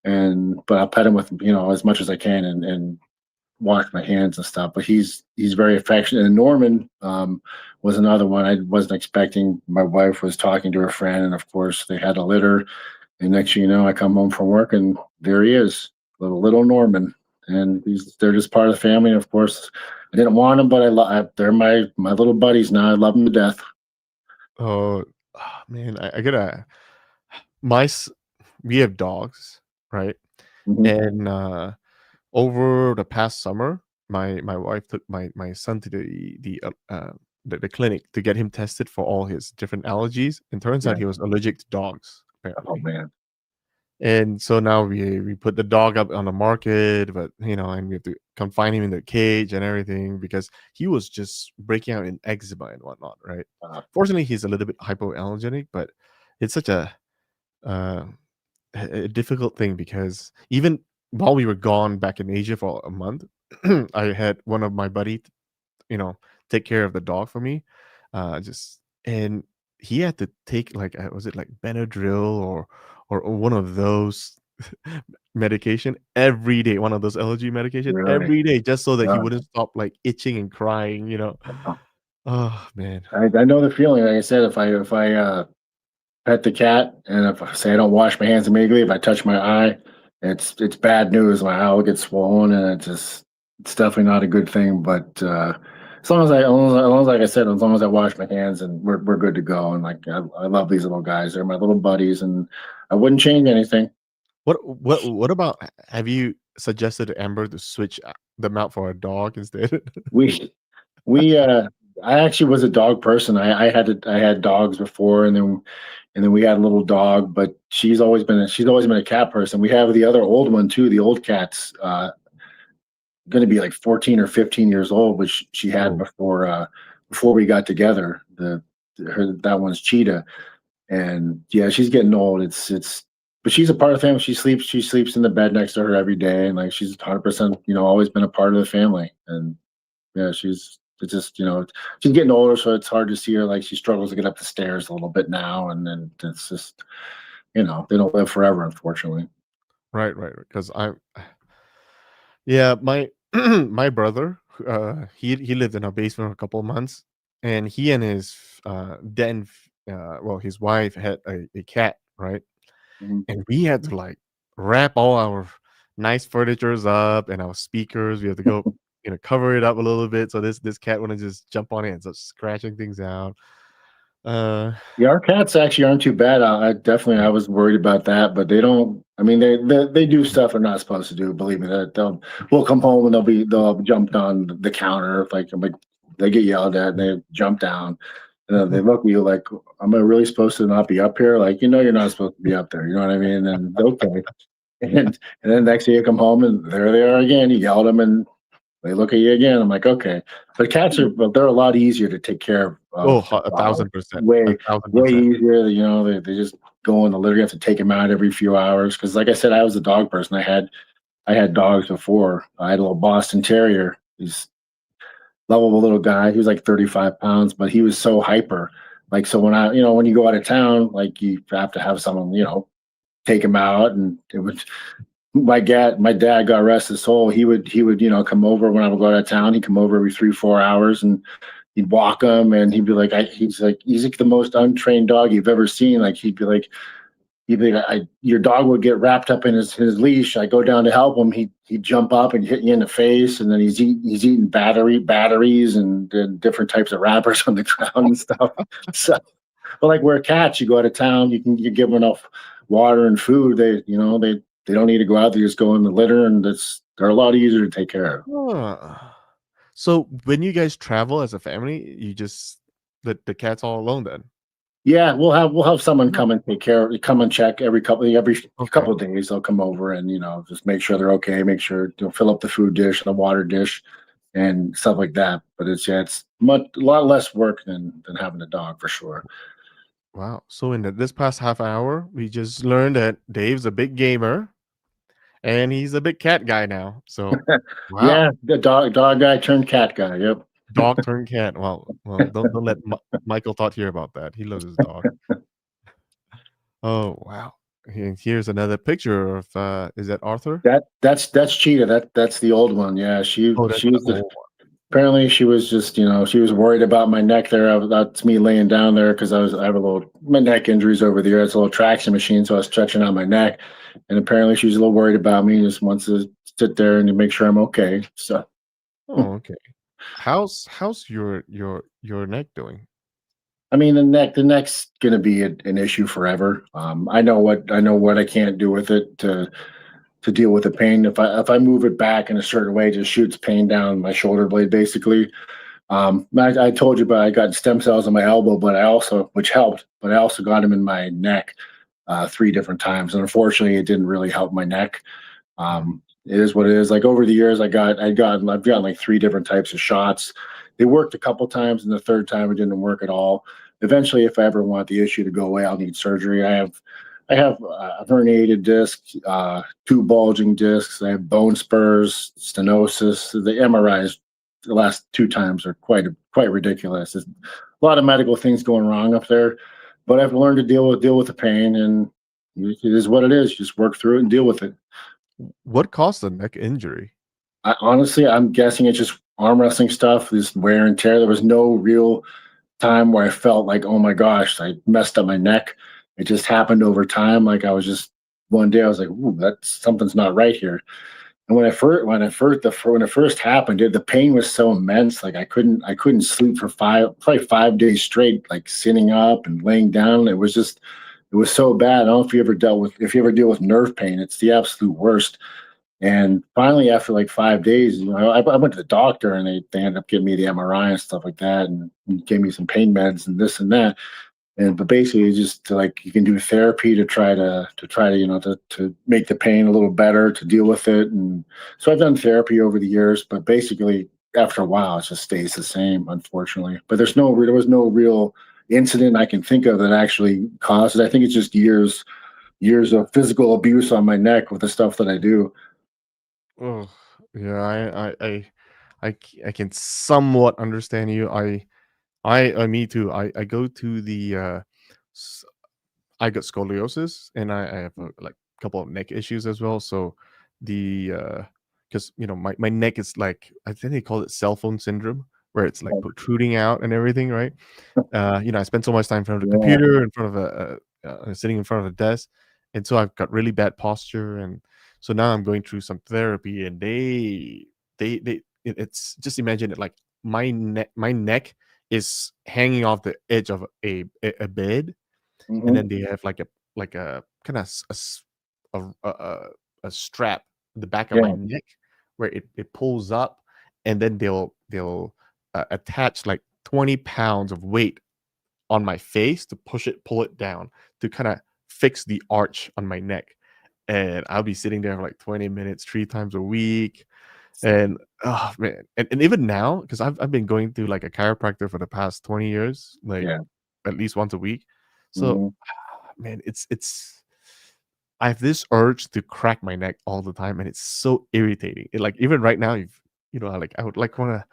and but I'll pet him with as much as I can, and wash my hands and stuff. But he's very affectionate. And Norman was another one I wasn't expecting. My wife was talking to her friend, and of course they had a litter. And next thing you know, I come home from work, and there he is, little Norman. And they're just part of the family. And of course, I didn't want them, but they're my little buddies now. I love them to death. Oh, man, I gotta my s we have dogs, right? Hmm. And, over the past summer, my wife took my son to the clinic to get him tested for all his different allergies, and turns Yeah. out he was allergic to dogs, Oh apparently. man. And so now we put the dog up on the market, but, and we have to confine him in the cage and everything because he was just breaking out in eczema and whatnot, right? Uh, Fortunately, he's a little bit hypoallergenic, but it's such uh, a difficult thing because even while we were gone back in Asia for a month, I had one of my buddy, you know, take care of the dog for me. Just and he had to take like was it like Benadryl or one of those medication every day, one of those allergy medication really. every day, just so that he Uh, wouldn't stop like itching and crying. Oh man. I know the feeling. Like I said, if I pet the cat, and if I say I don't wash my hands immediately, if I touch my eye, it's bad news. My eye will get swollen, and it's definitely not a good thing. But as long as like I said, as long as I wash my hands, and we're good to go. And like I love these little guys. They're my little buddies, and I wouldn't change anything. What about have you suggested to Amber to switch them out for a dog instead? We we I actually was a dog person. I had dogs before, and then we had a little dog, but she's always been a cat person. We have the other old one too. The old cat's going to be like 14 or 15 years old, which she had Oh, before we got together. That one's Cheetah, and yeah, she's getting old. But she's a part of the family. She sleeps in the bed next to her every day, and like she's 100%, always been a part of the family. And yeah, it's just she's getting older, so it's hard to see her. Like she struggles to get up the stairs a little bit now, and then it's just they don't live forever, unfortunately. right. Because yeah, my my brother, he lived in our basement for a couple of months, and he and his his wife had a cat, right? Mhm. And we had to like wrap all our nice furnitures up and our speakers. We have to go, cover it up a little bit so this cat wouldn't just jump on it and start scratching things out. Uh, Yeah, our cats actually aren't too bad. I was worried about that, but they don't. I mean, they do stuff they're not supposed to do. Believe me, that we'll come home and they'll have jumped on the counter. Like they get yelled at and they jump down, and then they look at you like, am I really supposed to not be up here? Like you're not supposed to be up there. You know what I mean? And okay, and then next day you come home and there they are again. You yell at them and they look at you again. I'm like, okay. But but they're a lot easier to take care oh, of than a dogs. thousand percent, a Way, thousand way percent. easier. They just go in the litter. You have to take them out every few hours. Cause like I said, I was a dog person. I had dogs before. I had a little Boston Terrier. He's lovable little guy. He was like 35 pounds, but he was so hyper. Like, so when you go out of town, like you have to have someone, take him out, and it was my dad, God rest his soul, he would come over when I would go out of town. He'd come over every 3 4 hours, and he'd walk him, and he'd be like, he's like the most untrained dog you've ever seen. Like he'd be like, your dog would get wrapped up in his leash. I go down to help him. He'd jump up and hit you in the face, and then he's eating batteries and different types of wrappers on the ground and stuff. So, but like where cats, you go out of town, you give them enough water and food. They don't need to go out. They just go in the litter, and they're a lot easier to take care of. Huh. So when you guys travel as a family, you just the cat's all alone then? Yeah, we'll have someone Oh, come and check every okay. couple of days. They'll come over and just make sure they're okay, make sure fill up the food dish, the water dish, and stuff like that. But it's a lot less work than having a dog for sure. Wow. So in this past half hour, we just learned that Dave's a big gamer and he's a big cat guy now. So wow. Yeah, the dog guy turned cat guy. Yep. Dog turned cat. Well, don't let Michael Todd hear about that. He loves his dog. Oh wow. And here's another picture of is that Arthur? That's Cheetah. That's the old one. Yeah, she Oh, that's she the was the old one. apparently she was just she was worried about my neck there. That's me laying down there because I have a little my neck injuries over the year. It's a little traction machine, so I was stretching out my neck, and apparently she was a little worried about me. Just wants to sit there and to make sure I'm okay. So, Oh, okay. How's your neck doing? I mean, the neck's gonna be an issue forever. I know what I can't do with it to deal with the pain. If I move it back in a certain way, it just shoots pain down my shoulder blade, basically. I told you, but I got stem cells in my elbow, which helped, but I also got them in my neck 3 different times, and unfortunately, it didn't really help my neck. Mm, It is what it is. Like over the years, I've gotten like 3 different types of shots. They worked a couple times, and the third time it didn't work at all. Eventually, if I ever want the issue to go away, I'll need surgery. I have a herniated disc, 2 bulging discs. I have bone spurs, stenosis. The MRIs the last 2 times are quite ridiculous. There's a lot of medical things going wrong up there, but I've learned to deal with the pain, and it is what it is. Just work through it and deal with it. what caused the neck injury? I'm guessing it's just arm wrestling stuff, this wear and tear. There was no real time where I felt like, oh my gosh, I messed up my neck. It just happened over time. Like I was just one day, I was like, ooh, that's something's not right here. And when it first happened, the pain was so immense. Like I couldn't sleep for probably 5 days straight, like sitting up and laying down. It was so bad. I don't know if you ever deal with nerve pain. It's the absolute worst. And finally, after like 5 days, I went to the doctor, and they ended up giving me the MRI and stuff like that, and gave me some pain meds and this and that. And but basically, it's just like you can do therapy to make the pain a little better, to deal with it. And so I've done therapy over the years, but basically after a while, it just stays the same, unfortunately. But there was no real incident I can think of that actually caused it. I think it's just years of physical abuse on my neck with the stuff that I do. Oh, yeah, I can somewhat understand you. Me too. I go to the s- I got scoliosis and I have like a couple of neck issues as well. So the because my neck is like I think they call it cell phone syndrome, where it's like protruding out and everything, right? I spend so much time in front of the Yeah. computer, in front of sitting in front of a desk, and so I've got really bad posture, and so now I'm going through some therapy, and it's just imagine it like my neck is hanging off the edge of a bed, and then Hmm. they have like a kind of a strap at the back of my Yeah. neck where it pulls up, and then they'll attach like 20 pounds of weight on my face to pull it down to kind of fix the arch on my neck. And I'll be sitting there for like 20 minutes, 3 times a week. And oh man. And even now, because I've been going through like a chiropractor for the past 20 years, like Yeah. at least once a week. So Hmm. man, it's I have this urge to crack my neck all the time, and it's so irritating. Like even right now, if like I would like want to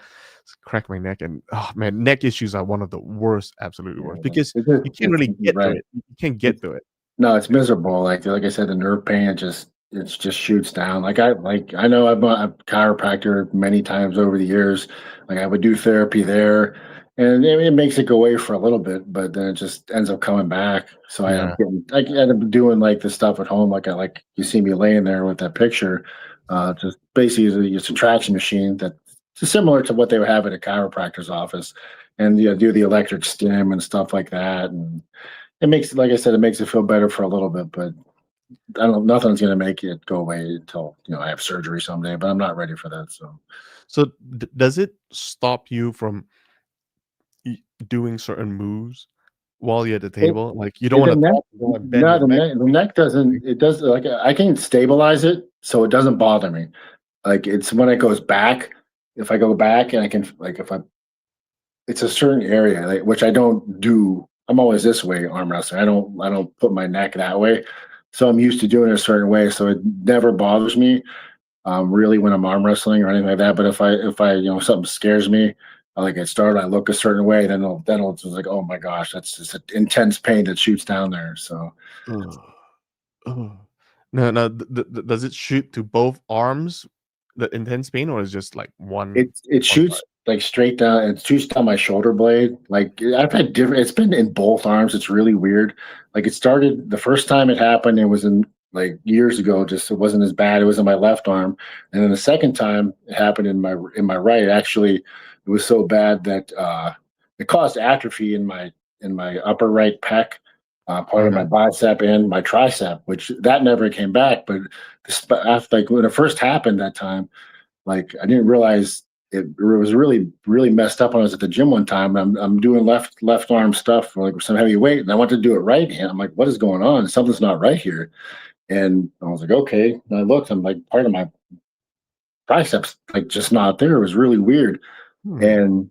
crack my neck, and oh man, neck issues are one of the worst, absolutely Yeah. worst, because you can't It's really you're get to right. it. You can't It's get to it. No, it's miserable. Like I said, the nerve pain, it just it just shoots down. I know I've been a chiropractor many times over the years. Like I would do therapy there, and it makes it go away for a little bit, but then it just ends up coming back. So Yeah. I end up doing like the stuff at home. Like you see me laying there with that picture. Just basically it's a traction machine that's similar to what they would have at a chiropractor's office, and do the electric stim and stuff like that, and it makes, like I said, it makes it feel better for a little bit, but I don't. Nothing's going to make it go away until I have surgery someday. But I'm not ready for that. So So does it stop you from doing certain moves while you're at the it, table? Like you don't want the to neck, talk, you don't want to bend no, your neck. the neck doesn't. It does like I can stabilize it, so it doesn't bother me. Like it's when it goes back. If I go back and I can like if I, it's a certain area like, which I don't do. I'm always this way arm wrestling. I don't put my neck that way. So I'm used to doing it a certain way. So it never bothers me really when I'm arm wrestling or anything like that. But if I something scares me, I like get started, I look a certain way, then it'll just like, oh my gosh, that's just an intense pain that shoots down there. So Ugh. Ugh. No, no. Does it shoot to both arms, the intense pain, or is just like it one shoots side? like straight down. It shoots down my shoulder blade. Like I've had different. It's been in both arms. It's really weird. Like it started the first time it happened. It was in like years ago. Just it wasn't as bad. It was in my left arm, and then the second time it happened in my right. Actually, it was so bad that it caused atrophy in my upper right pec. Part of my Okay. bicep and my tricep, which that never came back. But after, like when it first happened that time, like I didn't realize it was really really messed up when I was at the gym one time. I'm doing left arm stuff for like some heavy weight, and I want to do it right hand. I'm like, what is going on? Something's not right here. And I was like, okay. And I looked. I'm like, part of my triceps like just not there. It was really weird. Hmm. And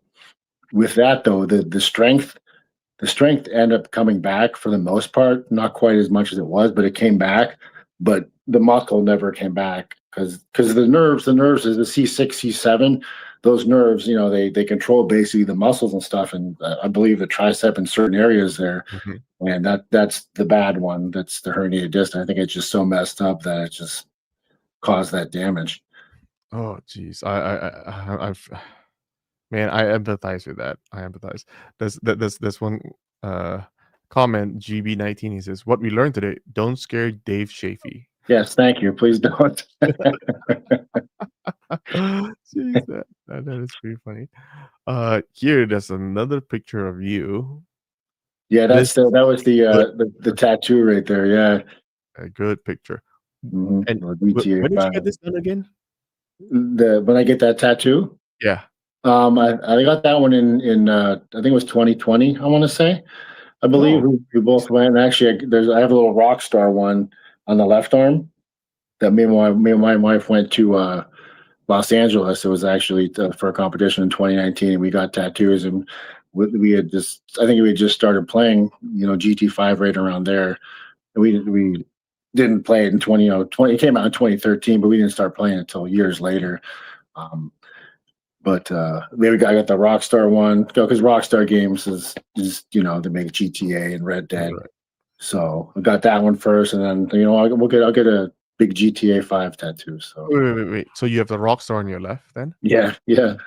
with that though, the strength ended up coming back for the most part, not quite as much as it was, but it came back. But the muscle never came back because the nerves is the C6, C7. Those nerves, they control basically the muscles and stuff. And I believe the tricep in certain areas there, Mhm. and that's the bad one. That's the herniated disc. I think it's just so messed up that it just caused that damage. Oh, geez. I've man, I empathize with that. I empathize. There's one uh comment, GB19. He says, "What we learned today: don't scare Dave Chaffee." Yes, thank you. Please don't. Jeez, that is pretty funny. Here, there's another picture of you. Yeah, This that was the good the tattoo right there. Yeah. a good picture. And Or GTA when did you get 5. this done again? When I get that tattoo, Yeah. I got that one in I think it was 2020. I want to say. I believe Oh, we both recent. went. Actually, I have a little rock star one on the left arm that me and my wife went to Los Angeles. It was actually for a competition in 2019. We got tattoos, and we had just I think we had just started playing GT5 right around there. And we didn't play it in 20. It came out in 2013, but we didn't start playing it until years later. Um, but I got the Rockstar one because Rockstar Games is they make GTA and Red Dead. Right. So I got that one first, and then I'll get a big GTA 5 tattoo. So Wait. So you have the Rockstar on your left then? yeah, yeah,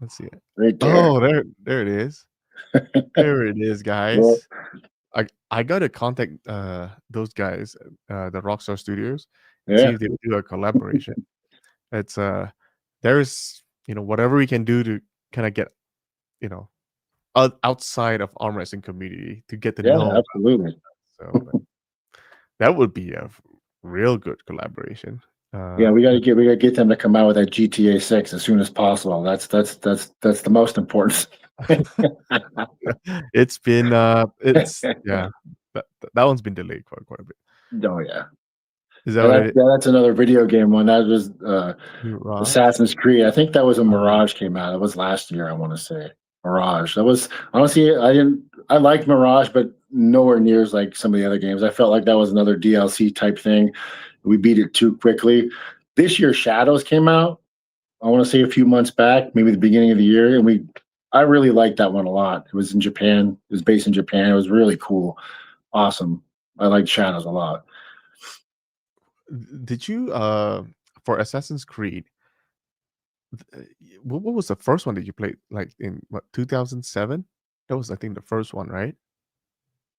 Let's see it. right there. Oh, there it is. There it is, Well, guys. I gotta contact those guys, the Rockstar Studios, and see yeah, if they would do a collaboration. It's there's whatever we can do to kind of get you know outside of arm wrestling community to get to yeah, know about absolutely. so but that would be a real good collaboration. Yeah, we gotta get them to come out with that GTA 6 as soon as possible. That's the most important. It's been it's yeah that one's been delayed quite a bit. Oh yeah. Is that Yeah, what it that's another video game one. That was Mirage? Assassin's Creed. I think that was a Uh, Mirage came out. It was last year, I want to say. Mirage. That was honestly I liked Mirage, but nowhere near as like some of the other games. I felt like that was another DLC type thing. We beat it too quickly. This year Shadows came out. I want to say a few months back, maybe the beginning of the year, and I really liked that one a lot. It was in Japan. It was based in Japan. It was really cool. Awesome. I liked Shadows a lot. Did you for Assassin's Creed? What was the first one that you played? Like in what 2007? That was I think the first one, right?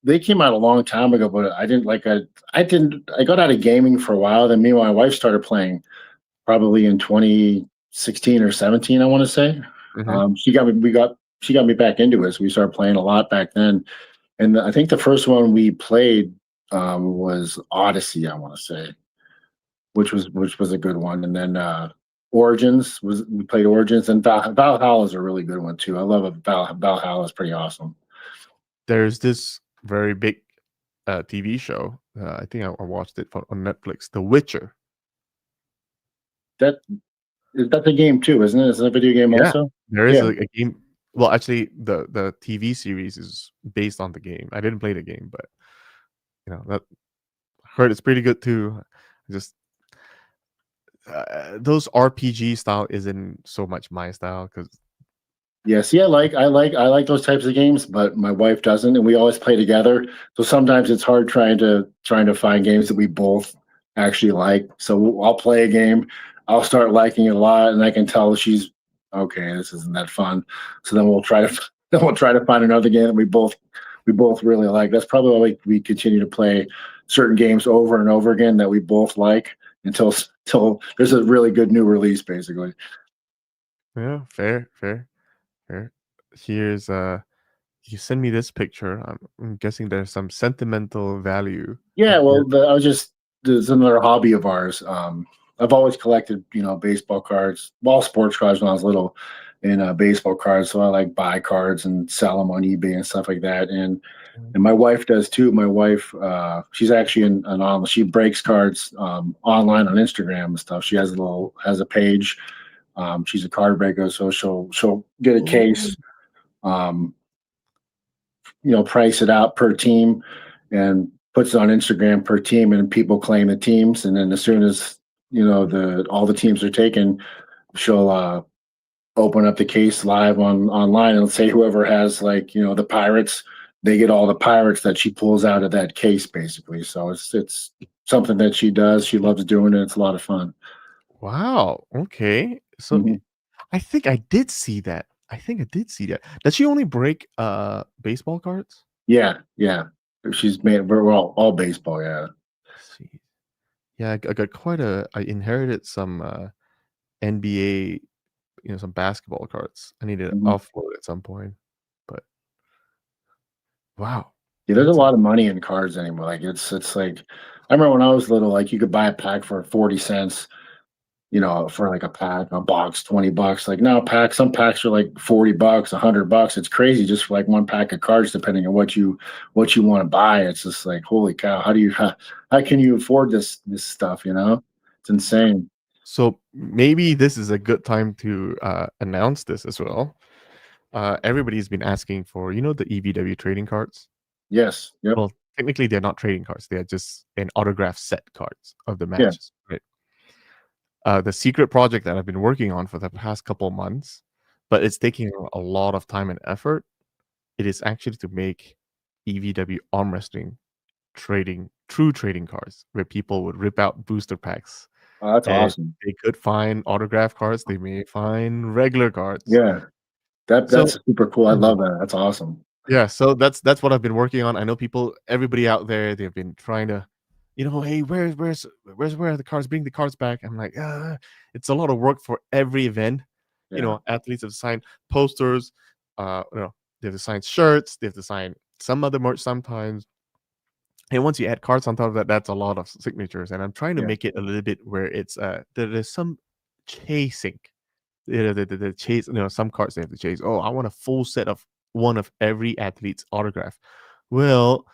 They came out a long time ago, but I got out of gaming for a while. Then me and my wife started playing probably in 2016 or 17, I want to say. Hmm. She got me back into it. So we started playing a lot back then. And I think the first one we played was Odyssey, I want to say, which was a good one. And then Origins was we played Origins, and Valhalla is a really good one too. I love it. Valhalla is pretty awesome. There's this very big TV show. I think I watched it on Netflix, The Witcher. That that's a game too, isn't it? Is it a video game Yeah, also? there is Yeah. a game. Well, actually, the TV series is based on the game. I didn't play the game, but that heard it's pretty good too. Just those RPG style isn't so much my style because Yeah, see, I like those types of games, but my wife doesn't, and we always play together. So sometimes it's hard trying to find games that we both actually like. So I'll play a game, I'll start liking it a lot, and I can tell she's okay. This isn't that fun. So then we'll try to then we'll try to find another game that we both really like. That's probably why we continue to play certain games over and over again that we both like until there's a really good new release, basically. yeah, fair, fair, fair. Here's you send me this picture. I'm guessing there's some sentimental value Yeah, here. well, I was just there's another hobby of ours. I've always collected, baseball cards, well, sports cards when I was little, and baseball cards. So I like buy cards and sell them on eBay and stuff like that. And my wife does too. My wife, she's actually an online. She breaks cards online on Instagram and stuff. She has a page. She's a card breaker, so she'll get a Oh, case. Um, price it out per team and puts it on Instagram per team, and people claim the teams. And then as soon as the all the teams are taken, she'll open up the case live on online and say whoever has the Pirates, they get all the Pirates that she pulls out of that case basically. So it's something that she does. She loves doing it. It's a lot of fun. wow. Okay. So Hmm. I think I did see that. I think I did see that. Does she only break baseball cards? Yeah, yeah. She's made we're all baseball. Yeah. Let's see. Yeah, I got quite a. I inherited some NBA, some basketball cards. I need to Mhm. offload at some point. But wow, Yeah, there's a that's a lot of money in cards anymore. Like it's like I remember when I was little, like you could buy a pack for 40 cents, for like a pack, a box, $20. Like now some packs are like $40, $100. It's crazy just for like one pack of cards, depending on what you want to buy. It's just like, holy cow, how can you afford this stuff, It's insane. so maybe this is a good time to announce this as well. Everybody's been asking for, the EVW trading cards. Yes. Yep. Well, technically, they're not trading cards. They are just an autograph set cards of the Yeah. matches, right? The secret project that I've been working on for the past couple months, but it's taking a lot of time and effort. It is actually to make EVW arm wrestling true trading cards where people would rip out booster packs Oh, that's and awesome. they could find autograph cards. They may find regular cards. Yeah. So That's super cool. I love that. That's awesome. yeah, so that's what I've been working on. I know everybody out there, they've been trying to, hey, where are the cards? Bring the cards back. I'm like, it's a lot of work for every event. Yeah. Athletes have signed posters, they have to sign shirts, they have to sign some other merch sometimes. And once you add cards on top of that, that's a lot of signatures. And I'm trying to Yeah. make it a little bit where it's there's some chasing. The chase, some cards they have to chase. Oh, I want a full set of one of every athlete's autograph. Well,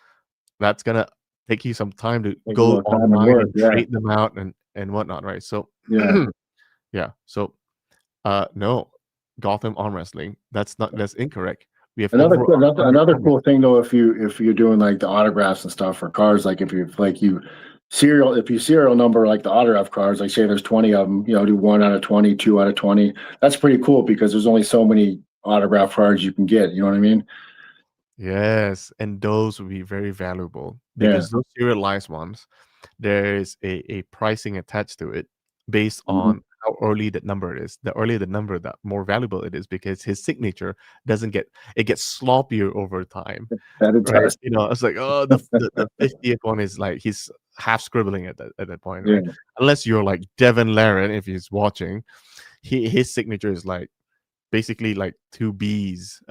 that's gonna take you some time to Take a go little time and online work. and Yeah. trade them out and whatnot, right? So Yeah. yeah. So no, Gotham arm wrestling. That's incorrect. We have Another over cool- another 100 another arm cool thing though, if you're doing like the autographs and stuff for cards, like if you serial number like the autograph cards, like say there's 20 of them, do 1 out of 20, 2 out of 20. That's pretty cool because there's only so many autograph cards you can get. You know what I mean? Yes, and those would be very valuable Yeah. because those serialized ones. there's a pricing attached to it based Mhm. on how early that number is. The earlier the number, the more valuable it is because his signature doesn't get it gets sloppier over time, That it right? does. You know, it's like, oh, the 50th one is like he's half scribbling at that point, Yeah, right? Unless you're like Devin Laren, if he's watching, his signature is like basically like two B's,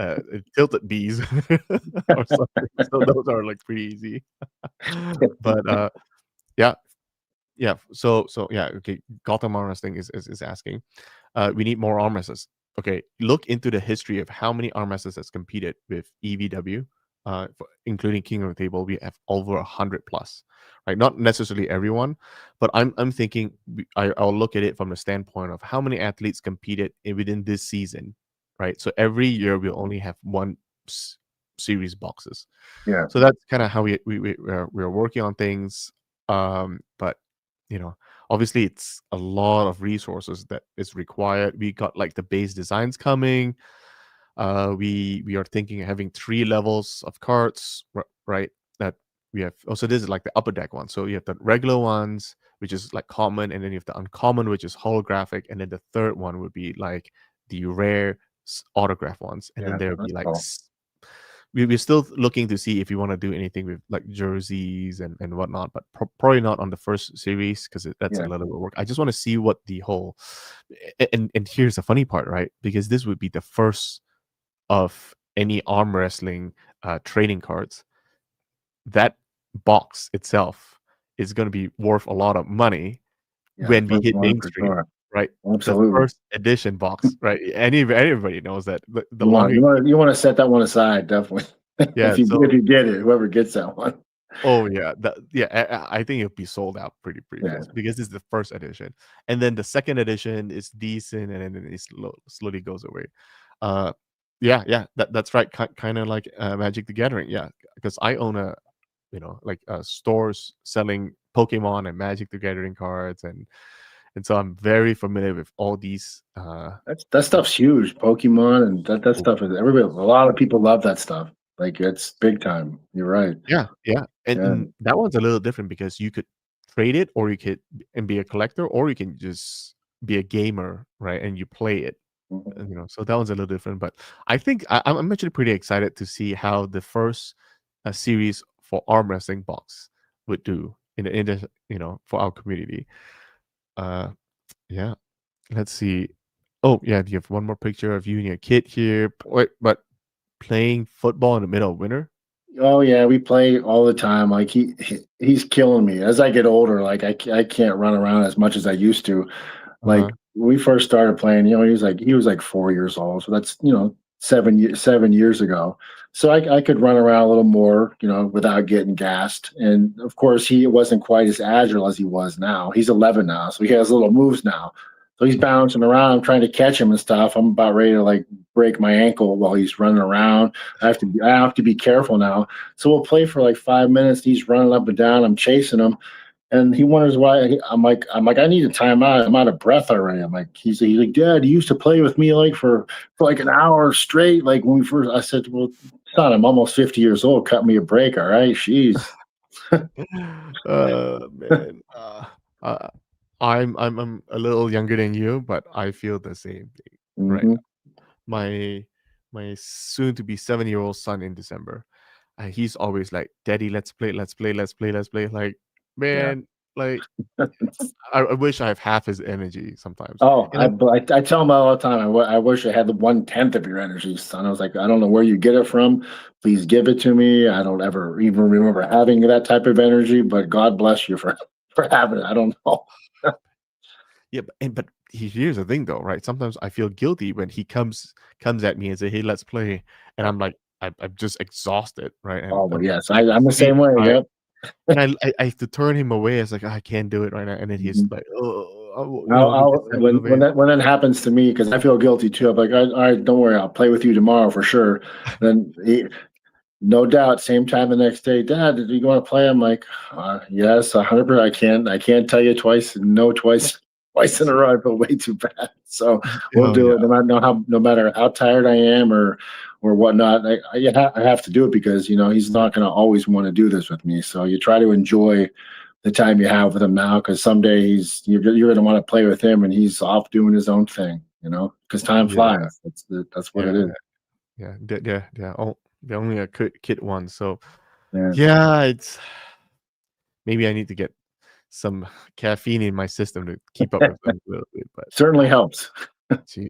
tilted B's or something. So those are like pretty easy. But yeah, yeah. So yeah, okay. Gotham Arm Wrestling is asking. We need more arm wrestlers. Okay, look into the history of how many arm wrestlers has competed with EVW, including King of the Table. We have over 100 plus, right? Not necessarily everyone, but I'm thinking I'll look at it from the standpoint of how many athletes competed within this season, right? So every year we'll only have one series boxes. yeah, So that's kind of how we're working on things. But you know, obviously it's a lot of resources that is required. We got like the base designs coming. We are thinking of having 3 levels of cards, right? That we have. Also, this is like the upper deck one. So you have the regular ones, which is like common, and then you have the uncommon, which is holographic, and then the third one would be like the rare autograph ones, and then yeah. there would be That's like cool. we're still looking to see if we want to do anything with like jerseys and whatnot, but probably not on the first series because that's a Yeah, little bit of work. I just want to see what the whole and here's the funny part, right? Because this would be the first of any arm wrestling trading cards. That box itself is going to be worth a lot of money yeah. The when we first hit one for mainstream, sure. right? The Absolutely. first edition box, right? Everybody knows that the You want longer you want you want to set that one aside, definitely. yeah, If so you get it, whoever gets that one. oh yeah, yeah. I think it'll be sold out pretty Yeah, fast because this is the first edition, and then the second edition is decent, and then it slowly goes away. Uh, yeah, yeah. That's right. Kind of like Magic the Gathering. Yeah, because I own a like stores selling Pokemon and Magic the Gathering cards, and so I'm very familiar with all these. that You know, stuff's huge. Pokemon and that oh, stuff is everybody. A lot of people love that stuff. Like it's big time. You're right. yeah, yeah, Yeah. and that one's a little different because you could trade it, or you could and be a collector, or you can just be a gamer, right? And you play it, Mhm. and, so that one's a little different. But I think I'm actually pretty excited to see how the first series for arm wrestling box would do in the for our community. Uh, yeah, let's see. Oh yeah, you have one more picture of you and your kid here. Wait, but playing football in the middle of winter. Oh yeah, we play all the time. Like he's killing me as I get older. Like I can't run around as much as I used to. Uh Like huh. when we first started playing, he was like 4 years old. So that's 7 years ago. So I could run around a little more, without getting gassed. And of course, he wasn't quite as agile as he was now. He's 11 now, so he has little moves now. So he's bouncing around. I'm trying to catch him and stuff. I'm about ready to like break my ankle while he's running around. I have to be careful now. So we'll play for like 5 minutes. He's running up and down. I'm chasing him. And he wonders why. I'm like, I need a timeout. I'm out of breath already. He's like, Dad, you used to play with me like for like an hour straight. Like when we first, I said, well, son, I'm almost 50 years old. Cut me a break, all right? Jeez. Man. Uh, I'm a little younger than you, but I feel the same thing. Right. Hmm. My my soon to be 7-year-old son in December. He's always like, "Daddy, let's play, let's play, let's play, let's play." Like, Yeah. man, like I wish I have half his energy sometimes. Oh, And I'm I tell him all the time. I wish I had the 1/10 of your energy, son. I was like, I don't know where you get it from. Please give it to me. I don't ever even remember having that type of energy, but God bless you for for having it. I don't know. yeah, but here's the thing though, right? Sometimes I feel guilty when he comes at me and say, "Hey, let's play," and I'm like, I'm just exhausted, right? And Oh, but I'm yes, like I'm the sleep same way. deprived. Yep. And I have to turn him away. It's like, "I can't do it right now." And then he's Mhm. like, "Oh, he I'll gets that little when bit." that happens to me because I feel guilty too. I'm like, all right, don't worry, I'll play with you tomorrow for sure. Then no doubt, same time the next day, Dad, did you want to play? I'm like, yes, 100%. I can't tell you twice, no twice, twice in a row. I feel way too bad. So we'll Oh, do yeah. it no matter how tired I am or whatnot. I have to do it because he's not going to always want to do this with me. So you try to enjoy the time you have with him now, because someday you're going to want to play with him, and he's off doing his own thing. Because time Yeah, flies. That's what it yeah, is. yeah, yeah, yeah. Oh, they're only a kid one, so Yeah, yeah, it's maybe I need to get some caffeine in my system to keep up with them a little bit. But certainly helps. jeez,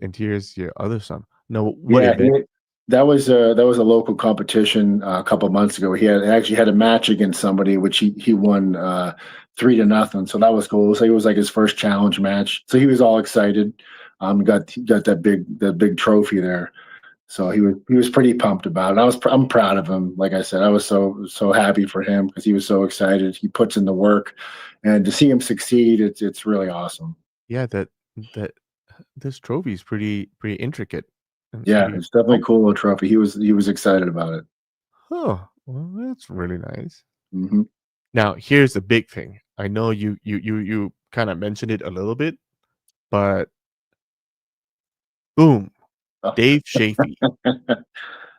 and here's your other son. No, what Yeah, event? that was a local competition a couple months ago. He had actually had a match against somebody, which he won 3-0. So that was cool. So it was like his first challenge match. So he was all excited. He got that big trophy there. So he was pretty pumped about it. I'm proud of him. Like I said, I was so happy for him because he was so excited. He puts in the work, and to see him succeed, it's really awesome. Yeah, that this trophy is pretty intricate and Yeah, pretty. it's definitely a cool little trophy. He was excited about it. Oh, well, that's really nice. Hmm. Now, here's the big thing. I know you kind of mentioned it a little bit, but boom, Dave Chaffee.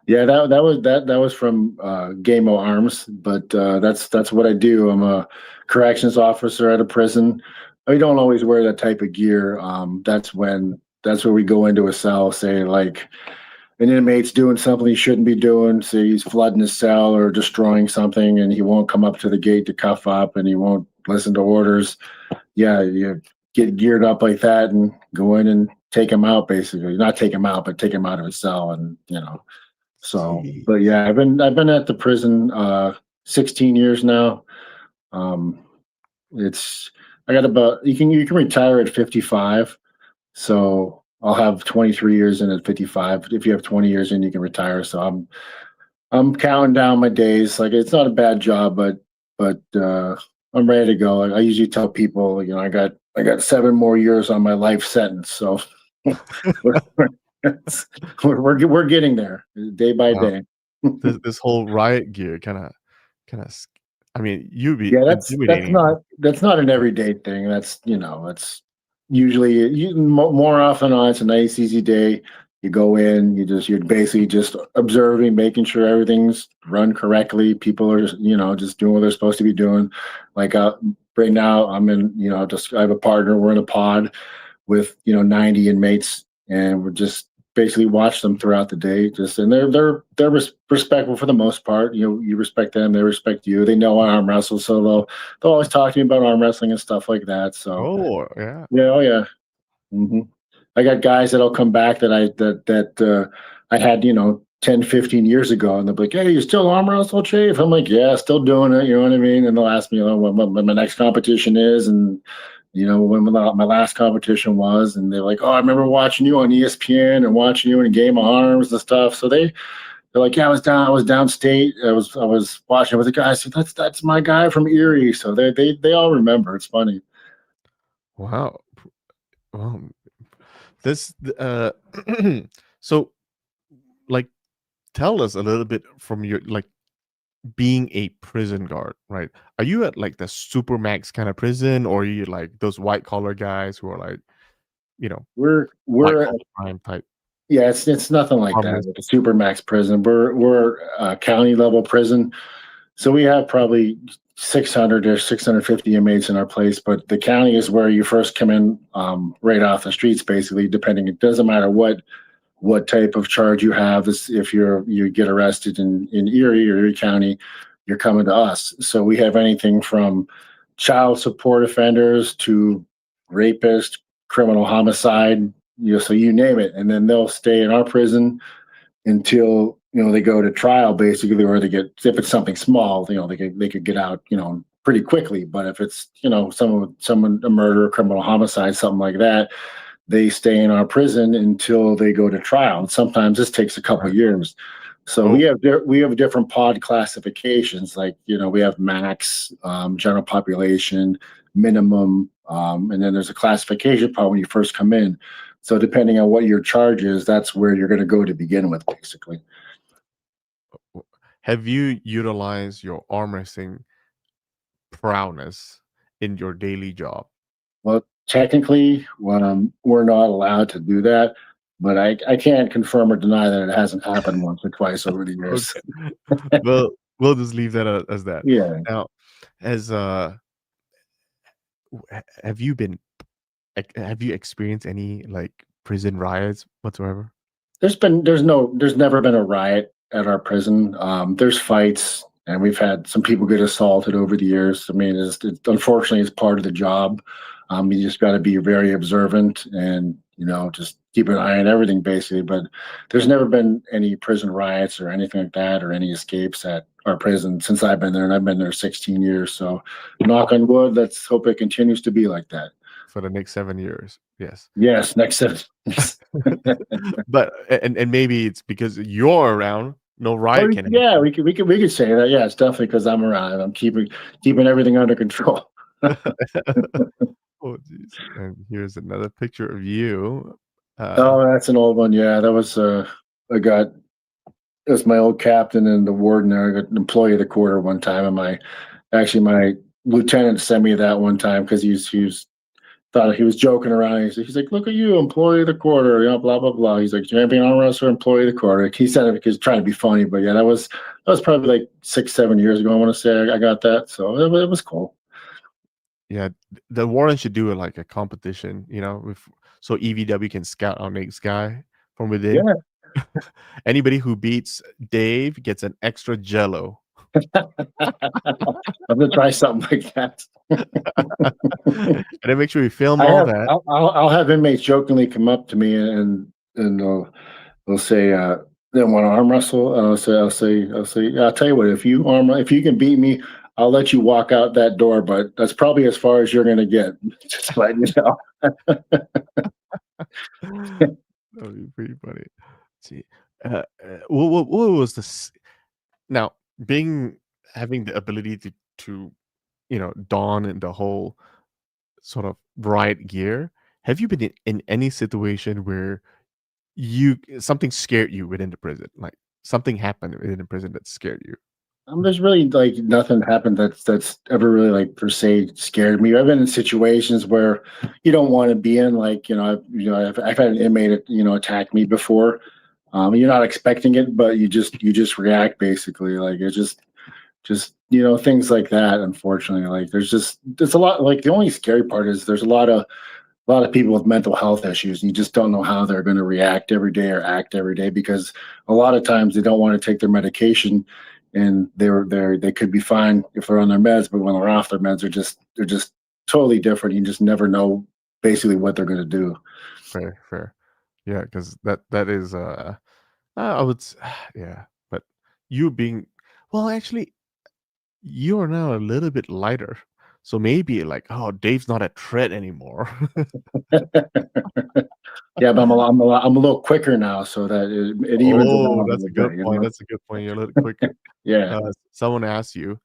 Yeah, that was from Game-O Arms, but that's what I do. I'm a corrections officer at a prison. We don't always wear that type of gear. That's where we go into a cell, say like an inmate's doing something he shouldn't be doing. Say he's flooding his cell or destroying something, and he won't come up to the gate to cuff up, and he won't listen to orders. Yeah, you get geared up like that and go in and take him out. Basically, not take him out, but take him out of his cell, and so, but Jeez. yeah, I've been at the prison 16 years now. Um, it's I got about you can retire at 55. So I'll have 23 years in at 55. If you have 20 years in, you can retire. So I'm counting down my days. Like it's not a bad job, but I'm ready to go. I usually tell people, I got 7 more years on my life sentence. So we're we're getting there day by Wow. day. This whole riot gear kinda I mean, you'd be Yeah, that's intimidating. not an everyday thing. That's usually more often than not, it's a nice easy day. You go in, you're basically just observing, making sure everything's run correctly. People are just doing what they're supposed to be doing. Like right now, I'm in just I have a partner. We're in a pod with 90 inmates, and we're just basically watch them throughout the day. Just and they're respectful for the most part. You respect them, they respect you. They know I arm wrestle, so they'll always talk to me about arm wrestling and stuff like that. So Oh, yeah. yeah, oh yeah. hmm I got guys that'll come back that I had 10, 15 years ago, and they'll be like, "Hey, you still arm wrestle, Chief?" I'm like, "Yeah, still doing it." You know what I mean? And they'll ask me, when my next competition is, and when my last competition was, and they're like, "Oh, I remember watching you on ESPN and watching you in a Game of Arms and stuff." So they're like, "Yeah, I was downstate. I was watching with the guys. So that's my guy from Erie." So they all remember. It's funny. Wow. Wow. This, so, like, tell us a little bit from your being a prison guard, right? Are you at, like, the supermax kinda prison, or are you, like, those white collar guys who are, like, you know, We're white we're collar crime type Yeah, it's nothing like that. harmless? Like a supermax prison. We're a county level prison, so we have probably 600 or 650 inmates in our place. But the county is where you first come in, right off the streets. Basically, depending, it doesn't matter what type of charge you have. If you get arrested in Erie or Erie County, you're coming to us. So we have anything from child support offenders to rapist, criminal homicide. So you name it, and then they'll stay in our prison until they go to trial, basically, or they get if it's something small, they could get out, pretty quickly. But if it's someone a murder, criminal homicide, something like that, they stay in our prison until they go to trial. And sometimes this takes a couple Right. of years. So we Oh, have different pod classifications. Like we have max, general population, minimum, and then there's a classification pod when you first come in. So depending on what your charge is, that's where you're going to go to begin with, basically. w have you utilized your arm wrestling prowess in your daily job? Well, technically, we're not allowed to do that, but I can't confirm or deny that it hasn't happened once or twice over the years. Okay. Well we'll just leave that as that. Yeah. Now, as have you been have you experienced any like prison riots whatsoever? There's never been a riot at our prison. There's fights, and we've had some people get assaulted over the years. I mean, unfortunately it's part of the job. You just got to be very observant and just keep an eye on everything basically. But there's never been any prison riots or anything like that, or any escapes at our prison since I've been there, and I've been there 16 years. So, knock on wood. Let's hope it continues to be like that. For the next 7 years? Yes. Yes, next set. But and maybe it's because you're around, no Or riot can yeah, happen. we could say that. Yeah, it's definitely because I'm around. I'm keeping everything under control. Oh, jeez. And here's another picture of you. Uh, Oh, that's an old one. Yeah, that was I got it was my old captain and the warden there. I got an employee of the quarter one time, and my lieutenant sent me that one time because he was thought he was joking around. He's like, "Look at you, employee of the quarter," blah blah blah. He's like, "Champion arm wrestler, employee of the quarter." He said it because trying to be funny, but yeah, that was probably like 6 7 years ago. I want to say I got that, so it was cool. yeah, the warden should do it like a competition, with so EVW can scout our next guy from within. Yeah, Anybody who beats Dave gets an extra Jello. I'm gonna try something like that. And then make sure we film I all have that. I'll have inmates jokingly come up to me and they'll say they want to arm wrestle, and I'll say yeah, I'll tell you what, if you can beat me, I'll let you walk out that door, but that's probably as far as you're gonna get. Just letting you know. That would be pretty funny. Let's see, what was this? Now, being having the ability to don in the whole sort of riot gear. Have you been in any situation where you something scared you within the prison? Like something happened within the prison that scared you? There's really like nothing happened that's ever really like per se scared me. I've been in situations where you don't want to be in, like I've had an inmate attack me before. You're not expecting it, but you just react basically. Like it's just things like that. Unfortunately, like there's a lot. Like the only scary part is there's a lot of people with mental health issues, and you just don't know how they're going to react every day or act every day, because a lot of times they don't want to take their medication, and they could be fine if they're on their meds, but when they're off their meds, they're just totally different. You just never know basically what they're going to do. Fair, fair. Yeah, because that is I would yeah, but you being well, actually, you are now a little bit lighter. So maybe like, oh, Dave's not a threat anymore. Yeah, but I'm a little quicker now, so that it evens it out Oh, a that's little a good bit. point. That's a good point. You're a little quicker. Yeah, Someone asked you,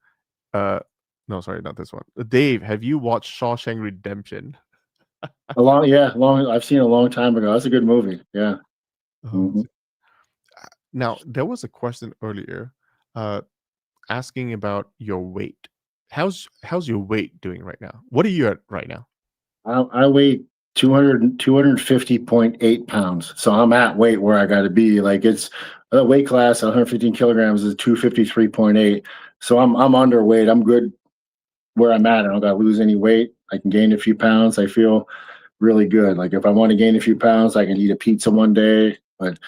uh, no, sorry, not this one. Dave, have you watched Shawshank Redemption? long. I've seen it a long time ago. That's a good movie. Yeah. Oh, hmm now there was a question earlier, uh, asking about your weight. How's your weight doing right now? What are you at right now? I weigh 250.8 pounds. So I'm at weight where I got to be. Like it's a weight class, 115 kilograms is 253.8. So I'm underweight. I'm good where I'm at. I don't got to lose any weight. I can gain a few pounds. I feel really good. Like if I want to gain a few pounds, I can eat a pizza one day. But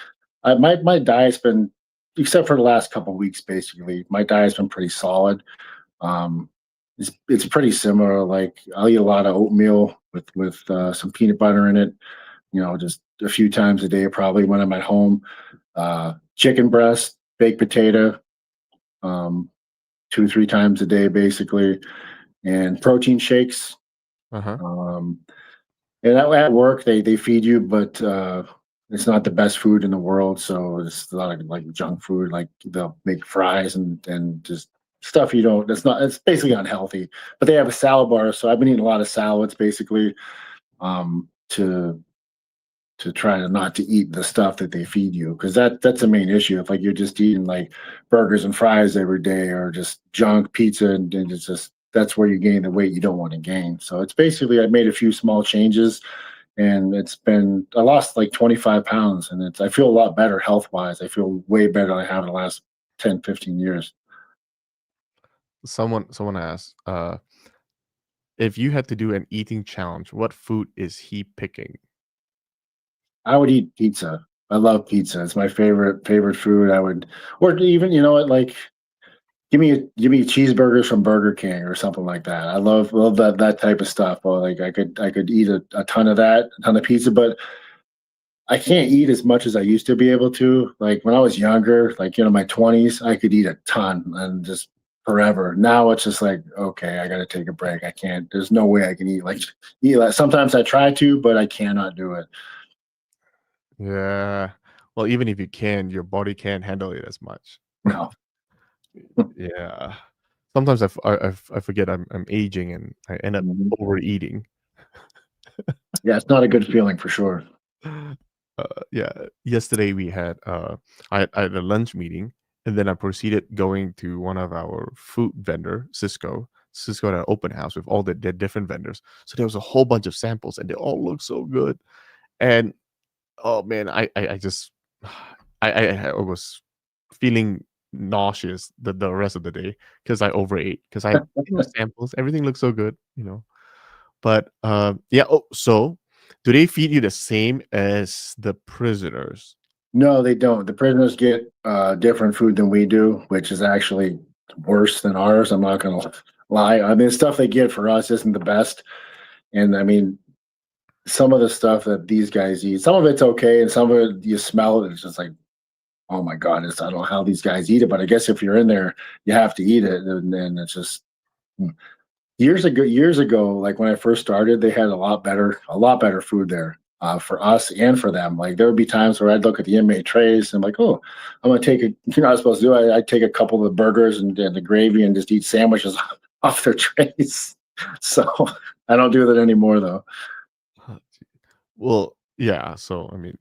my diet's been, except for the last couple of weeks, basically, my diet's been pretty solid. Um, it's pretty similar. Like I'll eat a lot of oatmeal with some peanut butter in it. Just a few times a day, probably when I'm at home. Chicken breast, baked potato, um, 2 3 times a day, basically, and protein shakes. Uh-huh. Um, and at work, they feed you, but it's not the best food in the world. So it's a lot of like junk food, like they'll make fries and just stuff you don't. That's not. It's basically unhealthy. But they have a salad bar, so I've been eating a lot of salads, basically, to try to not to eat the stuff that they feed you, because that's the main issue. If like you're just eating like burgers and fries every day, or just junk pizza, and it's just that's where you gain the weight you don't want to gain. So it's basically I made a few small changes, and I lost like 25 pounds, and I feel a lot better health wise. I feel way better than I have in the last 10 15 years. someone asked, if you had to do an eating challenge, what food is he picking? I would eat pizza. I love pizza. It's my favorite food. I would, or even you know what, like give me cheeseburgers from Burger King or something like that. I love that type of stuff. Or like I could eat a ton of that, a ton of pizza, but I can't eat as much as I used to be able to. Like when I was younger, like my 20s, I could eat a ton and just forever. Now it's just like, okay, I got to take a break. I can't. There's no way I can eat like sometimes I try to, but I cannot do it. Yeah. Well, even if you can, your body can't handle it as much. No. Yeah. Sometimes I forget I'm aging and I end up Mhm. overeating. Yeah, it's not a good feeling for sure. Yeah. Yesterday we had I had a lunch meeting and then I proceeded going to one of our food vendor, Cisco. Cisco had an open house with all the different vendors. So there was a whole bunch of samples and they all look so good. And oh man, I just I was feeling nauseous the rest of the day because I overate because I samples, everything looks so good. But, yeah, oh, so do they feed you the same as the prisoners? No, they don't. The prisoners get different food than we do, which is actually worse than ours. I'm not going to lie. I mean, the stuff they get for us isn't the best. And I mean, some of the stuff that these guys eat, some of it's okay, and some of it you smell it, it's just like, oh my god, I don't know how these guys eat it, but I guess if you're in there, you have to eat it, and then it's just years ago, like when I first started, they had a lot better food there for us and for them. Like there would be times where I'd look at the inmate trays and I'm like, oh, I'm gonna take a, you know, I was supposed to do. I'd take a couple of the burgers and the gravy and just eat sandwiches off their trays. So I don't do that anymore though. Huh, gee. Well, yeah, so, I mean,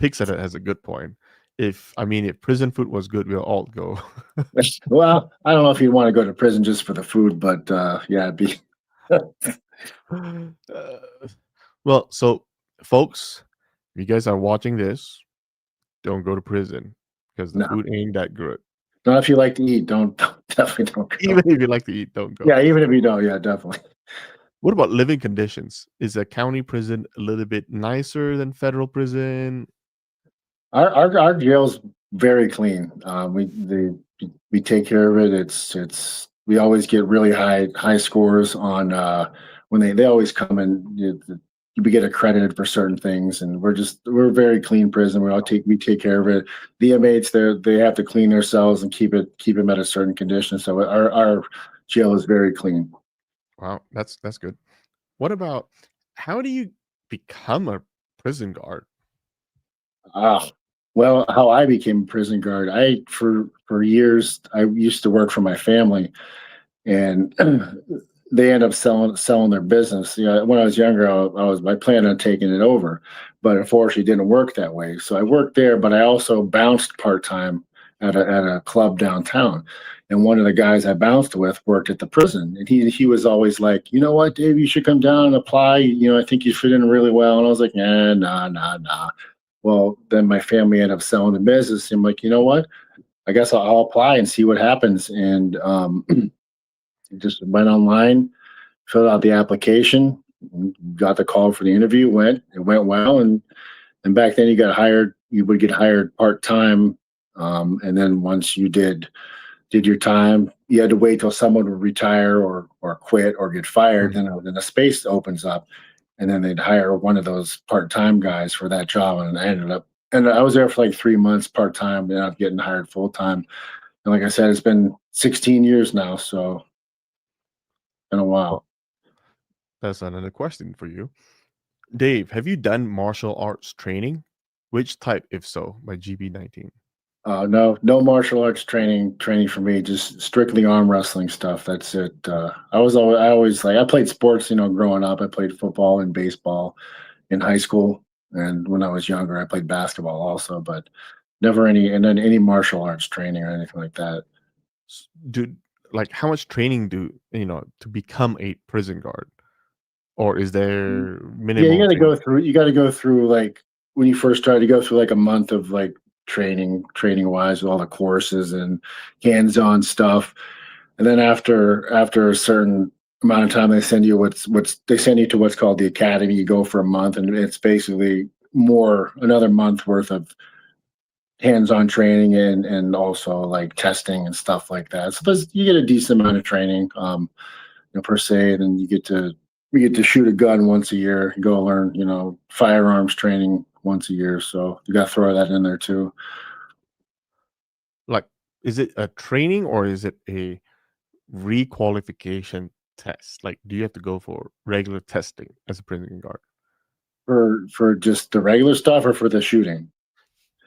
Pixar has a good point. If prison food was good, we'll all go. Well, I don't know if you'd want to go to prison just for the food, but yeah, it'd be. Uh, well, so, folks, if you guys are watching this, don't go to prison because the No, food ain't that good. not if you like to eat. Don't definitely don't Even go. if you like to eat, don't go. Yeah, even if you don't, yeah, definitely. What about living conditions? Is a county prison a little bit nicer than federal prison? Our jail's very clean. We take care of it. It's we always get really high scores on when they always come and we get accredited for certain things, and we're a very clean prison. We take care of it. The inmates they have to clean their cells and keep them at a certain condition. So our jail is very clean. Wow, that's good. What about how do you become a prison guard? Ah, well, how I became a prison guard, I for years I used to work for my family, and they end up selling their business. When I was younger, I planned on taking it over, but unfortunately, it didn't work that way. So I worked there, but I also bounced part time at a club downtown. And one of the guys I bounced with worked at the prison, and he was always like, you know what, Dave, you should come down and apply. I think you fit in really well. And I was like, nah, nah, nah. Well, then my family ended up selling the business. I'm like, you know what? I guess I'll apply and see what happens. And just went online, filled out the application, got the call for the interview. It went well, and back then you would get hired part time, and then once you did your time, you had to wait till someone would retire or quit or get fired. Mm. Then a space opens up, and then they'd hire one of those part time guys for that job. And I was there for like 3 months part time, and I'm getting hired full time. And like I said, it's been 16 years now, so been a while. Well, that's another question for you. Dave, have you done martial arts training? Which type, if so, by GB19? No, no martial arts training for me. Just strictly arm wrestling stuff. That's it. I always like I played sports. Growing up, I played football and baseball in high school, and when I was younger, I played basketball also. But never any martial arts training or anything like that. Do like how much training do you know to become a prison guard, or is there Yeah, minimal training? You got to go through like when you first start, you go through like a month of like training wise with all the courses and hands on stuff. and then after a certain amount of time, they send you they send you to what's called the academy. You go for a month, and it's basically more another month worth of hands-on training and also like testing and stuff like that. So you get a decent amount of training, per se, and then you get to shoot a gun once a year. You go learn, firearms training once a year. So you got to throw that in there too. Like, is it a training or is it a requalification test? Like, do you have to go for regular testing as a prison guard? For just the regular stuff or for the shooting?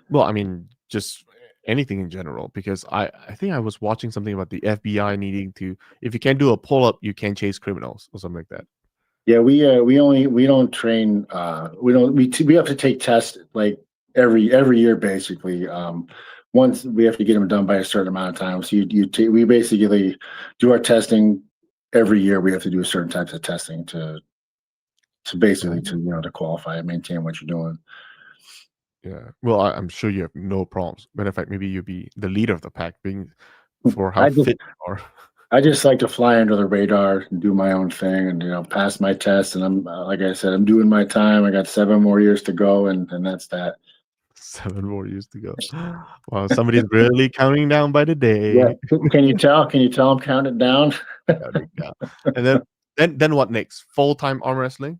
Well, I mean, just anything in general, because I think I was watching something about the FBI needing to, if you can't do a pull up, you can't chase criminals or something like that. Yeah, we don't train. We have to take tests like every year basically. Once we have to get them done by a certain amount of time. So we basically do our testing every year. We have to do certain types of testing to basically Oh, to qualify and maintain what you're doing. yeah. Well, I'm sure you have no problems. Matter of fact, maybe you'll be the leader of the pack, being for how I just fit you are. I just like to fly under the radar and do my own thing and pass my test. And I'm like I said, I'm doing my time. I got 7 more years to go, and that's that. 7 more years to go. Wow, somebody's really counting down by the Yeah. day. Can you tell? Can you tell I'm counting down? Counting down. And then what next? Full-time arm wrestling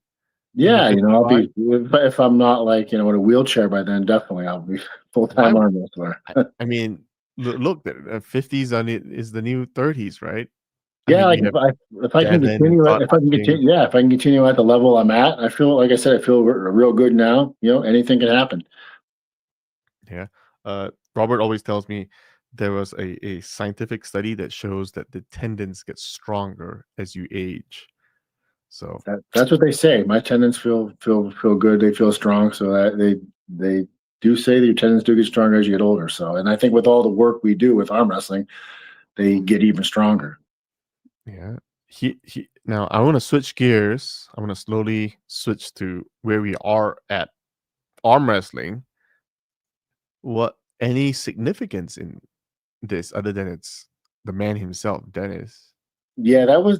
in the Yeah, I'll 55? be if I'm not like, in a wheelchair by then, definitely I'll be Why full-time would arm wrestler. I mean, look, the 50s on it is the new 30s, right? I Yeah, mean, like you have if I can Devin and continue Todd if I can Hutchings. continue, yeah, if I can continue at the level I'm at, I feel like I said, I feel real good now. Anything can happen. Yeah. Robert always tells me there was a scientific study that shows that the tendons get stronger as you age. So, That's what they say. My tendons feel good. They feel strong. So that they do say that your tendons do get stronger as you get older. So, and I think with all the work we do with arm wrestling, they get even stronger. yeah. Now I want to switch gears. I want to slowly switch to where we are at arm wrestling. What any significance in this other than it's the man himself, Dennis? Yeah, that was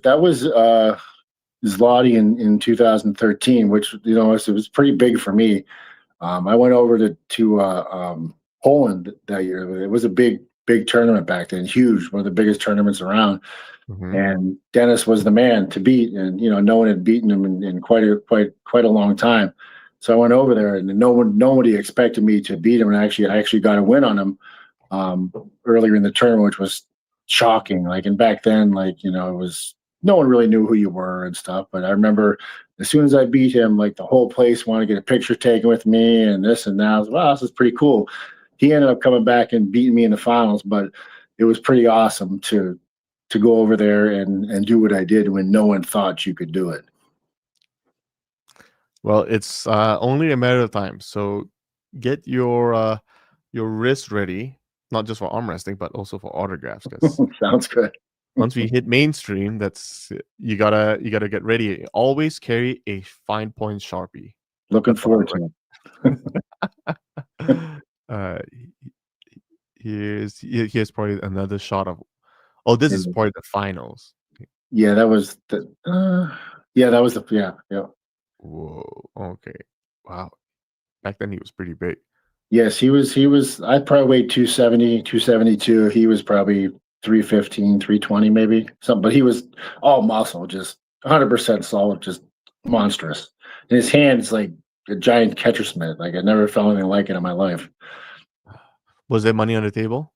Zloty in 2013, which it was pretty big for me. I went over to Poland that year. It was a big tournament back then, huge, one of the biggest tournaments around. Hmm. And Dennis was the man to beat, and no one had beaten him in quite a long time. So I went over there, and nobody expected me to beat him, and I actually got a win on him um, earlier in the tournament, which was shocking. Like, and back then, like, it was no one really knew who you were and stuff. But I remember as soon as I beat him, like the whole place wanted to get a picture taken with me and this and that. I was, wow, this is pretty cool. He ended up coming back and beating me in the finals, but it was pretty awesome to go over there and do what I did when no one thought you could do it. Well, it's only a matter of time. So get your wrist ready, not just for arm wrestling, but also for autographs. Because Sounds good. once we hit mainstream, you gotta get ready. Always carry a fine point Sharpie. Looking That's what forward to I uh, here's probably another shot of. Oh, this is it. probably the finals. Yeah, that was the. Yeah, that was the. Yeah, yeah. Whoa. Okay. Wow. Back then he was pretty big. Yes, he was. I probably weighed 270, 272. He was probably 315, 320, maybe something. But he was all muscle, just 100% solid, just monstrous. And his hands like a giant catcher's mitt. Like I never felt anything like it in my life. Was there money on the table?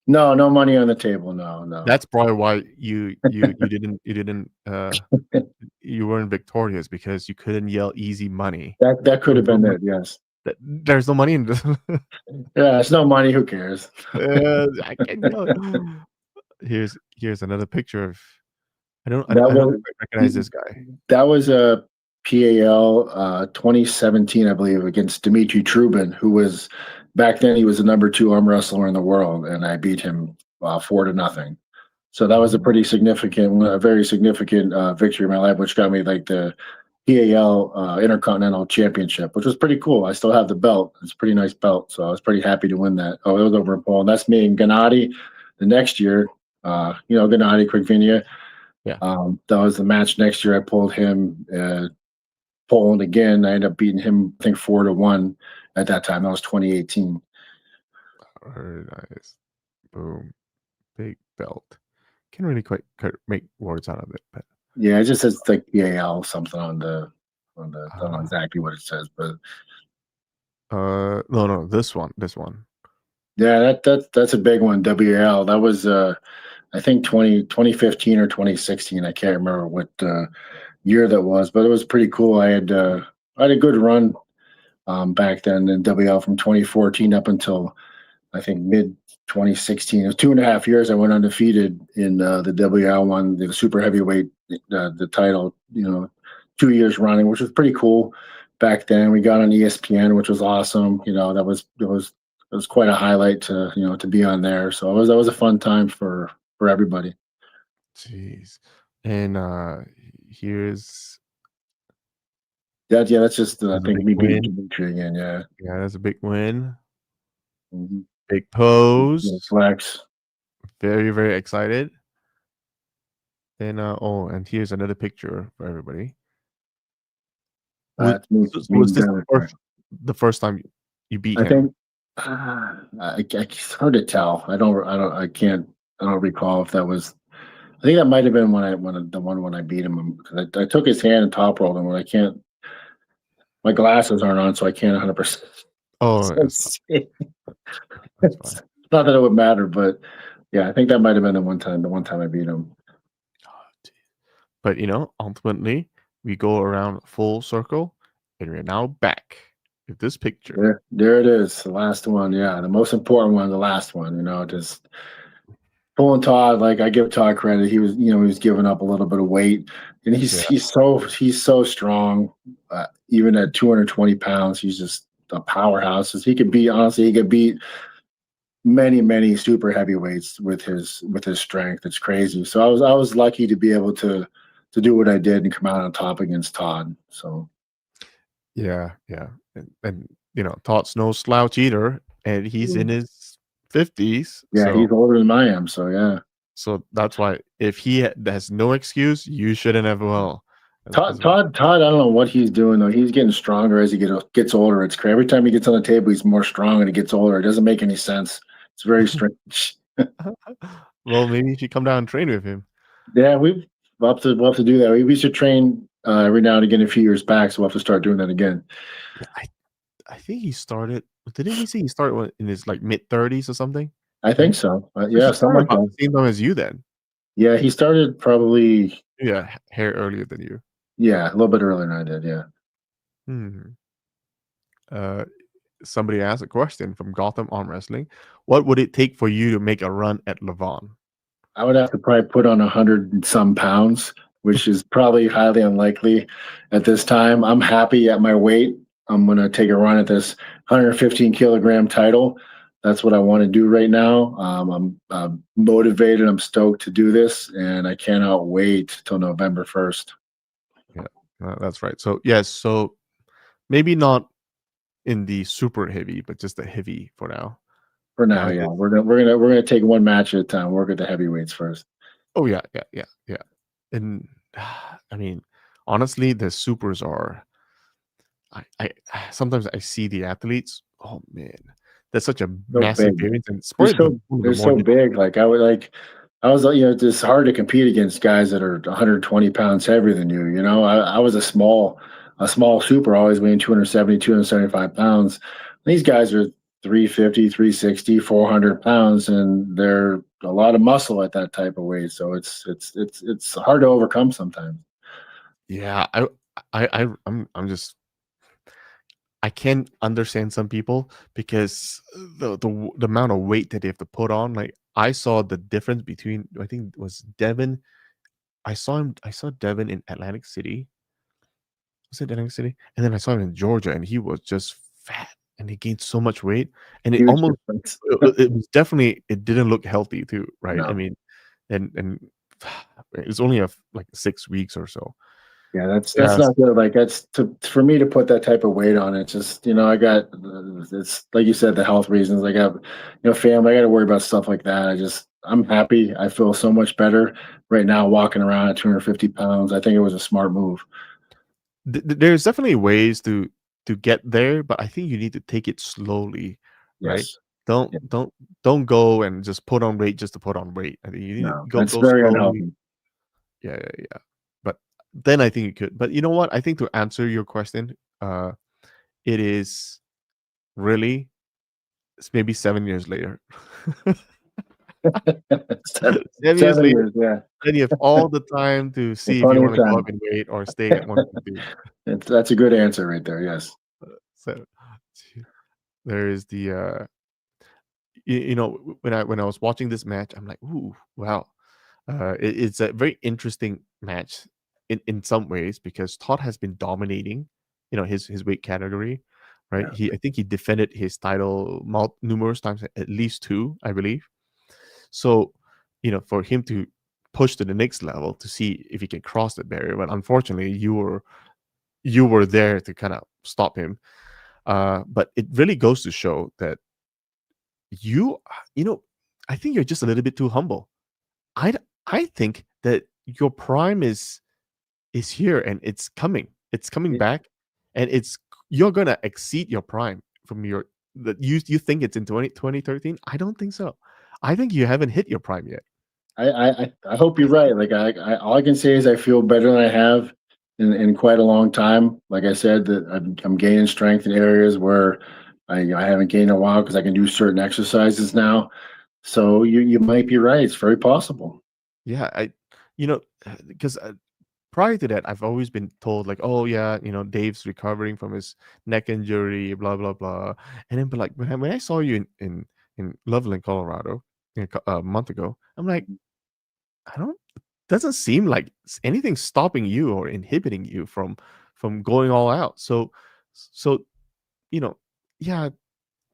No, no money on the table. No, no. That's probably why you weren't victorious because you couldn't yell easy money. That could There have was no been money. it. Yes. There's no money in this. Yeah, it's no money. Who cares? I can yell. Here's another picture of That I don't was quite recognize this guy. that was a PAL 2017, I believe, against Dmitry Trubin, who was back then he was the number two arm wrestler in the world, and I beat him 4-0. So that was a Mhm. pretty significant, a very significant victory in my life, which got me like the PAL Intercontinental Championship, which was pretty cool. I still have the belt. It's a pretty nice belt, so I was pretty happy to win that. Oh, it was over in Poland. That's me and Gennady the next year. Gennady Krikvinia. Yeah. That was the match next year. I pulled him, Poland again. I ended up beating him, I think 4-1 at that time. That was 2018. Very nice. Boom. Big belt. Can't really quite make words out of it, but Yeah, it just says like PAL something on the. I don't know uh, exactly what it says, but no, no, this one. yeah, that's a big one. WL. That was I think 2015 or 2016. I can't remember what year that was, but it was pretty cool. I had a good run back then in WL from 2014 up until I think mid 2016. It was 2.5 years. I went undefeated in the WL one, the super heavyweight, the title. 2 years running, which was pretty cool. Back then, we got on ESPN, which was awesome. It was quite a highlight to be on there. So that was a fun time for everybody. Jeez. And here's Yeah, that's just I there's a think big me beating win. Dimitri again. Yeah. Yeah, that's a big win. Mhm. Big Yeah, pose. flex. Very, very excited. And oh, and here's another picture for everybody. Was That's me, so me was and this Dennis. the first time you beat I him? think it's hard to tell. I don't recall if that was. I think that might have been the one when I beat him because I took his hand and top rolled him. When I can't, my glasses aren't on, so I can't 100%. Oh, it's fine. It's That's fine. not that it would matter, but yeah, I think that might have been the one time. The one time I beat him. Oh, gee. But ultimately, we go around full circle, and we're now back with this picture. There it is, the last one. Yeah, the most important one, the last one. Just pulling Todd. Like I give Todd credit. He was giving up a little bit of weight, and he's Yeah. he's so strong. Even at 220 pounds, he's just a powerhouse. He could beat many super heavyweights with his strength. It's crazy. So I was lucky to be able to do what I did and come out on top against Todd. So Yeah, yeah. And Todd's no slouch either, and he's in his 50s, yeah, he's older than I am. So yeah. so that's why if he has no excuse, you shouldn't have well Todd, as well. Todd, Todd. I don't know what he's doing though. He's getting stronger as he gets older. It's crazy. Every time he gets on the table, he's more strong, and he gets older. It doesn't make any sense. It's very strange. Well, maybe you should come down and train with him. Yeah, we'll have to do that. We used to train every now and again a few years back, so we'll have to start doing that again. Yeah, I think he started didn't he say he started in his, like, mid-30s or something? I Right? think so. So Yeah, he something started like about that. the same time as you then. Yeah, he started probably Yeah, hair earlier than you. yeah a little bit earlier than I did. Yeah, Mhm. Uh, Somebody asked a question from Gotham Arm Wrestling. What would it take for you to make a run at Levon? I would have to probably put on 100 and some pounds, which is probably highly unlikely at this time. I'm happy at my weight. I'm going to take a run at this 115 kilogram title. That's what I want to do right now. I'm motivated. I'm stoked to do this, and I cannot wait till November 1st. Yeah, that's right. So, yes, so maybe not in the super heavy, but just the heavy for now. For now, Yeah, yeah, it's we're gonna take one match at a time. Work at the heavyweights first. oh, yeah, yeah, yeah, yeah. And, I mean, honestly, the supers are I sometimes I see the athletes, oh, man, that's such a So massive big. variance, and it's They're probably so one of the they're more so difficult. big. I was it's hard to compete against guys that are 120 pounds heavier than you. I was a small super, always weighing 270, 275 pounds. These guys are 350, 360, 400 pounds, and they're a lot of muscle at that type of weight. So it's hard to overcome sometimes. Yeah, I'm just I can understand some people because the amount of weight that they have to put on, like, I saw the difference between I think it was Devin. I saw Devin in Atlantic City. Was it Atlantic City? And then I saw him in Georgia, and he was just fat, and he gained so much weight, and it Huge almost difference. it was definitely it didn't look healthy too, right? I No. mean, and it's only like 6 weeks or so. Yeah, that's Yes. not good. Like for me to put that type of weight on it. Just I got it's like you said, the health reasons. I got family. I got to worry about stuff like that. I'm happy. I feel so much better right now walking around at 250 pounds. I think it was a smart move. There's definitely ways to get there, but I think you need to take it slowly, right? Yes. Don't Yeah. don't don't go and just put on weight just to put on weight. I think you need to No, that's go very slowly. unhealthy. Yeah, yeah, yeah. But then I think you could. But you know what? I think to answer your question, it is really it's maybe 7 years later. seven, 7 years 7 later, years. Yeah. then you have all the time to Well, see if you plenty want of to go up time. in weight or stay at 150. That's a good answer right there. Yes. So there is the when I was watching this match, I'm like, ooh, wow. It's a very interesting match in some ways because Todd has been dominating, his weight category, right? Yeah. I think he defended his title numerous times, at least two, I believe. So, for him to push to the next level to see if he can cross the barrier, but unfortunately, you were there to kind of stop him. But it really goes to show that you, you know, I think you're just a little bit too humble. I think that your prime is here and it's coming. It's coming It- back, and you're gonna exceed your prime from your that you think it's in 2013. I don't think so. I think you haven't hit your prime yet. I hope you're right. Like all I can say is I feel better than I have in quite a long time. Like I said, that I'm gaining strength in areas where I haven't gained in a while because I can do certain exercises now. So you might be right. It's very possible. Yeah, because prior to that, I've always been told like, oh yeah, Dave's recovering from his neck injury, blah blah blah. And then, but like when I saw you in Loveland, Colorado, a month ago, I'm like, I don't. Doesn't seem like anything stopping you or inhibiting you from going all out. So you know, yeah,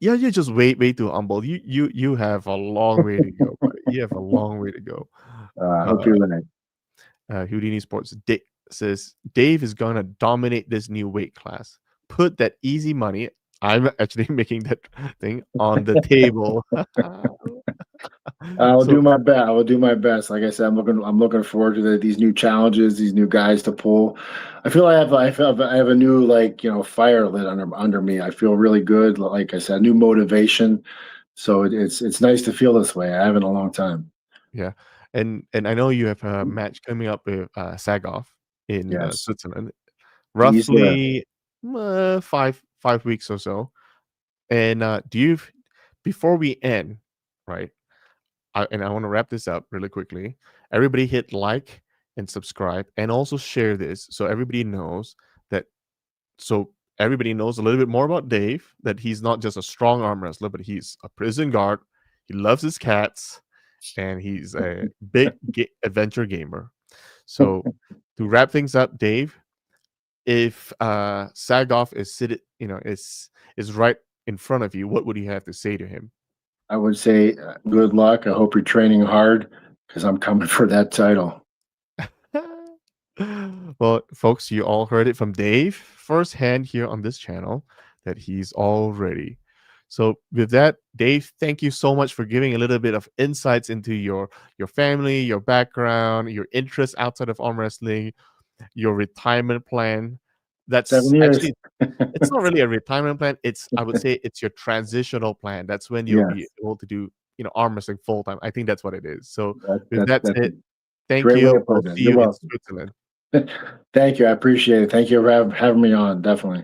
yeah, you're just way too humble. You have a long way to go, buddy. You have a long way to go. I Uh, hope you're right. Houdini Sports says Dave is gonna dominate this new weight class. Put that easy money. I'm actually making that thing on the table. I'll So do my best. I will do my best. Like I said, I'm looking forward to these new challenges, these new guys to pull. I feel I have a new fire lit under me. I feel really good. Like I said, new motivation. So it's nice to feel this way. I haven't in a long time. yeah, and I know you have a match coming up with Sagoff in Yes, Switzerland, he's roughly 5 weeks or so. And do you, before we end, right? And I want to wrap this up really quickly. Everybody hit like and subscribe, and also share this so everybody knows that. So everybody knows a little bit more about Dave. That he's not just a strong arm wrestler, but he's a prison guard. He loves his cats, and he's a big adventure gamer. So to wrap things up, Dave, if Sagoff is right in front of you, what would you have to say to him? I would say good luck. I hope you're training hard because I'm coming for that title. Well, folks, you all heard it from Dave firsthand here on this channel that he's all ready. So, with that, Dave, thank you so much for giving a little bit of insights into your family, your background, your interests outside of arm wrestling, your retirement plan. Seven That's years. actually it's not really a retirement plan. I would say it's your transitional plan. That's when you'll be Yes, able to do, arm wrestling full time. I think that's what it is. So, with that's that that's a said, thank great way you. of I'll putting it. see You're you in welcome. Switzerland. Thank you. I appreciate it. Thank you for having me on. Definitely.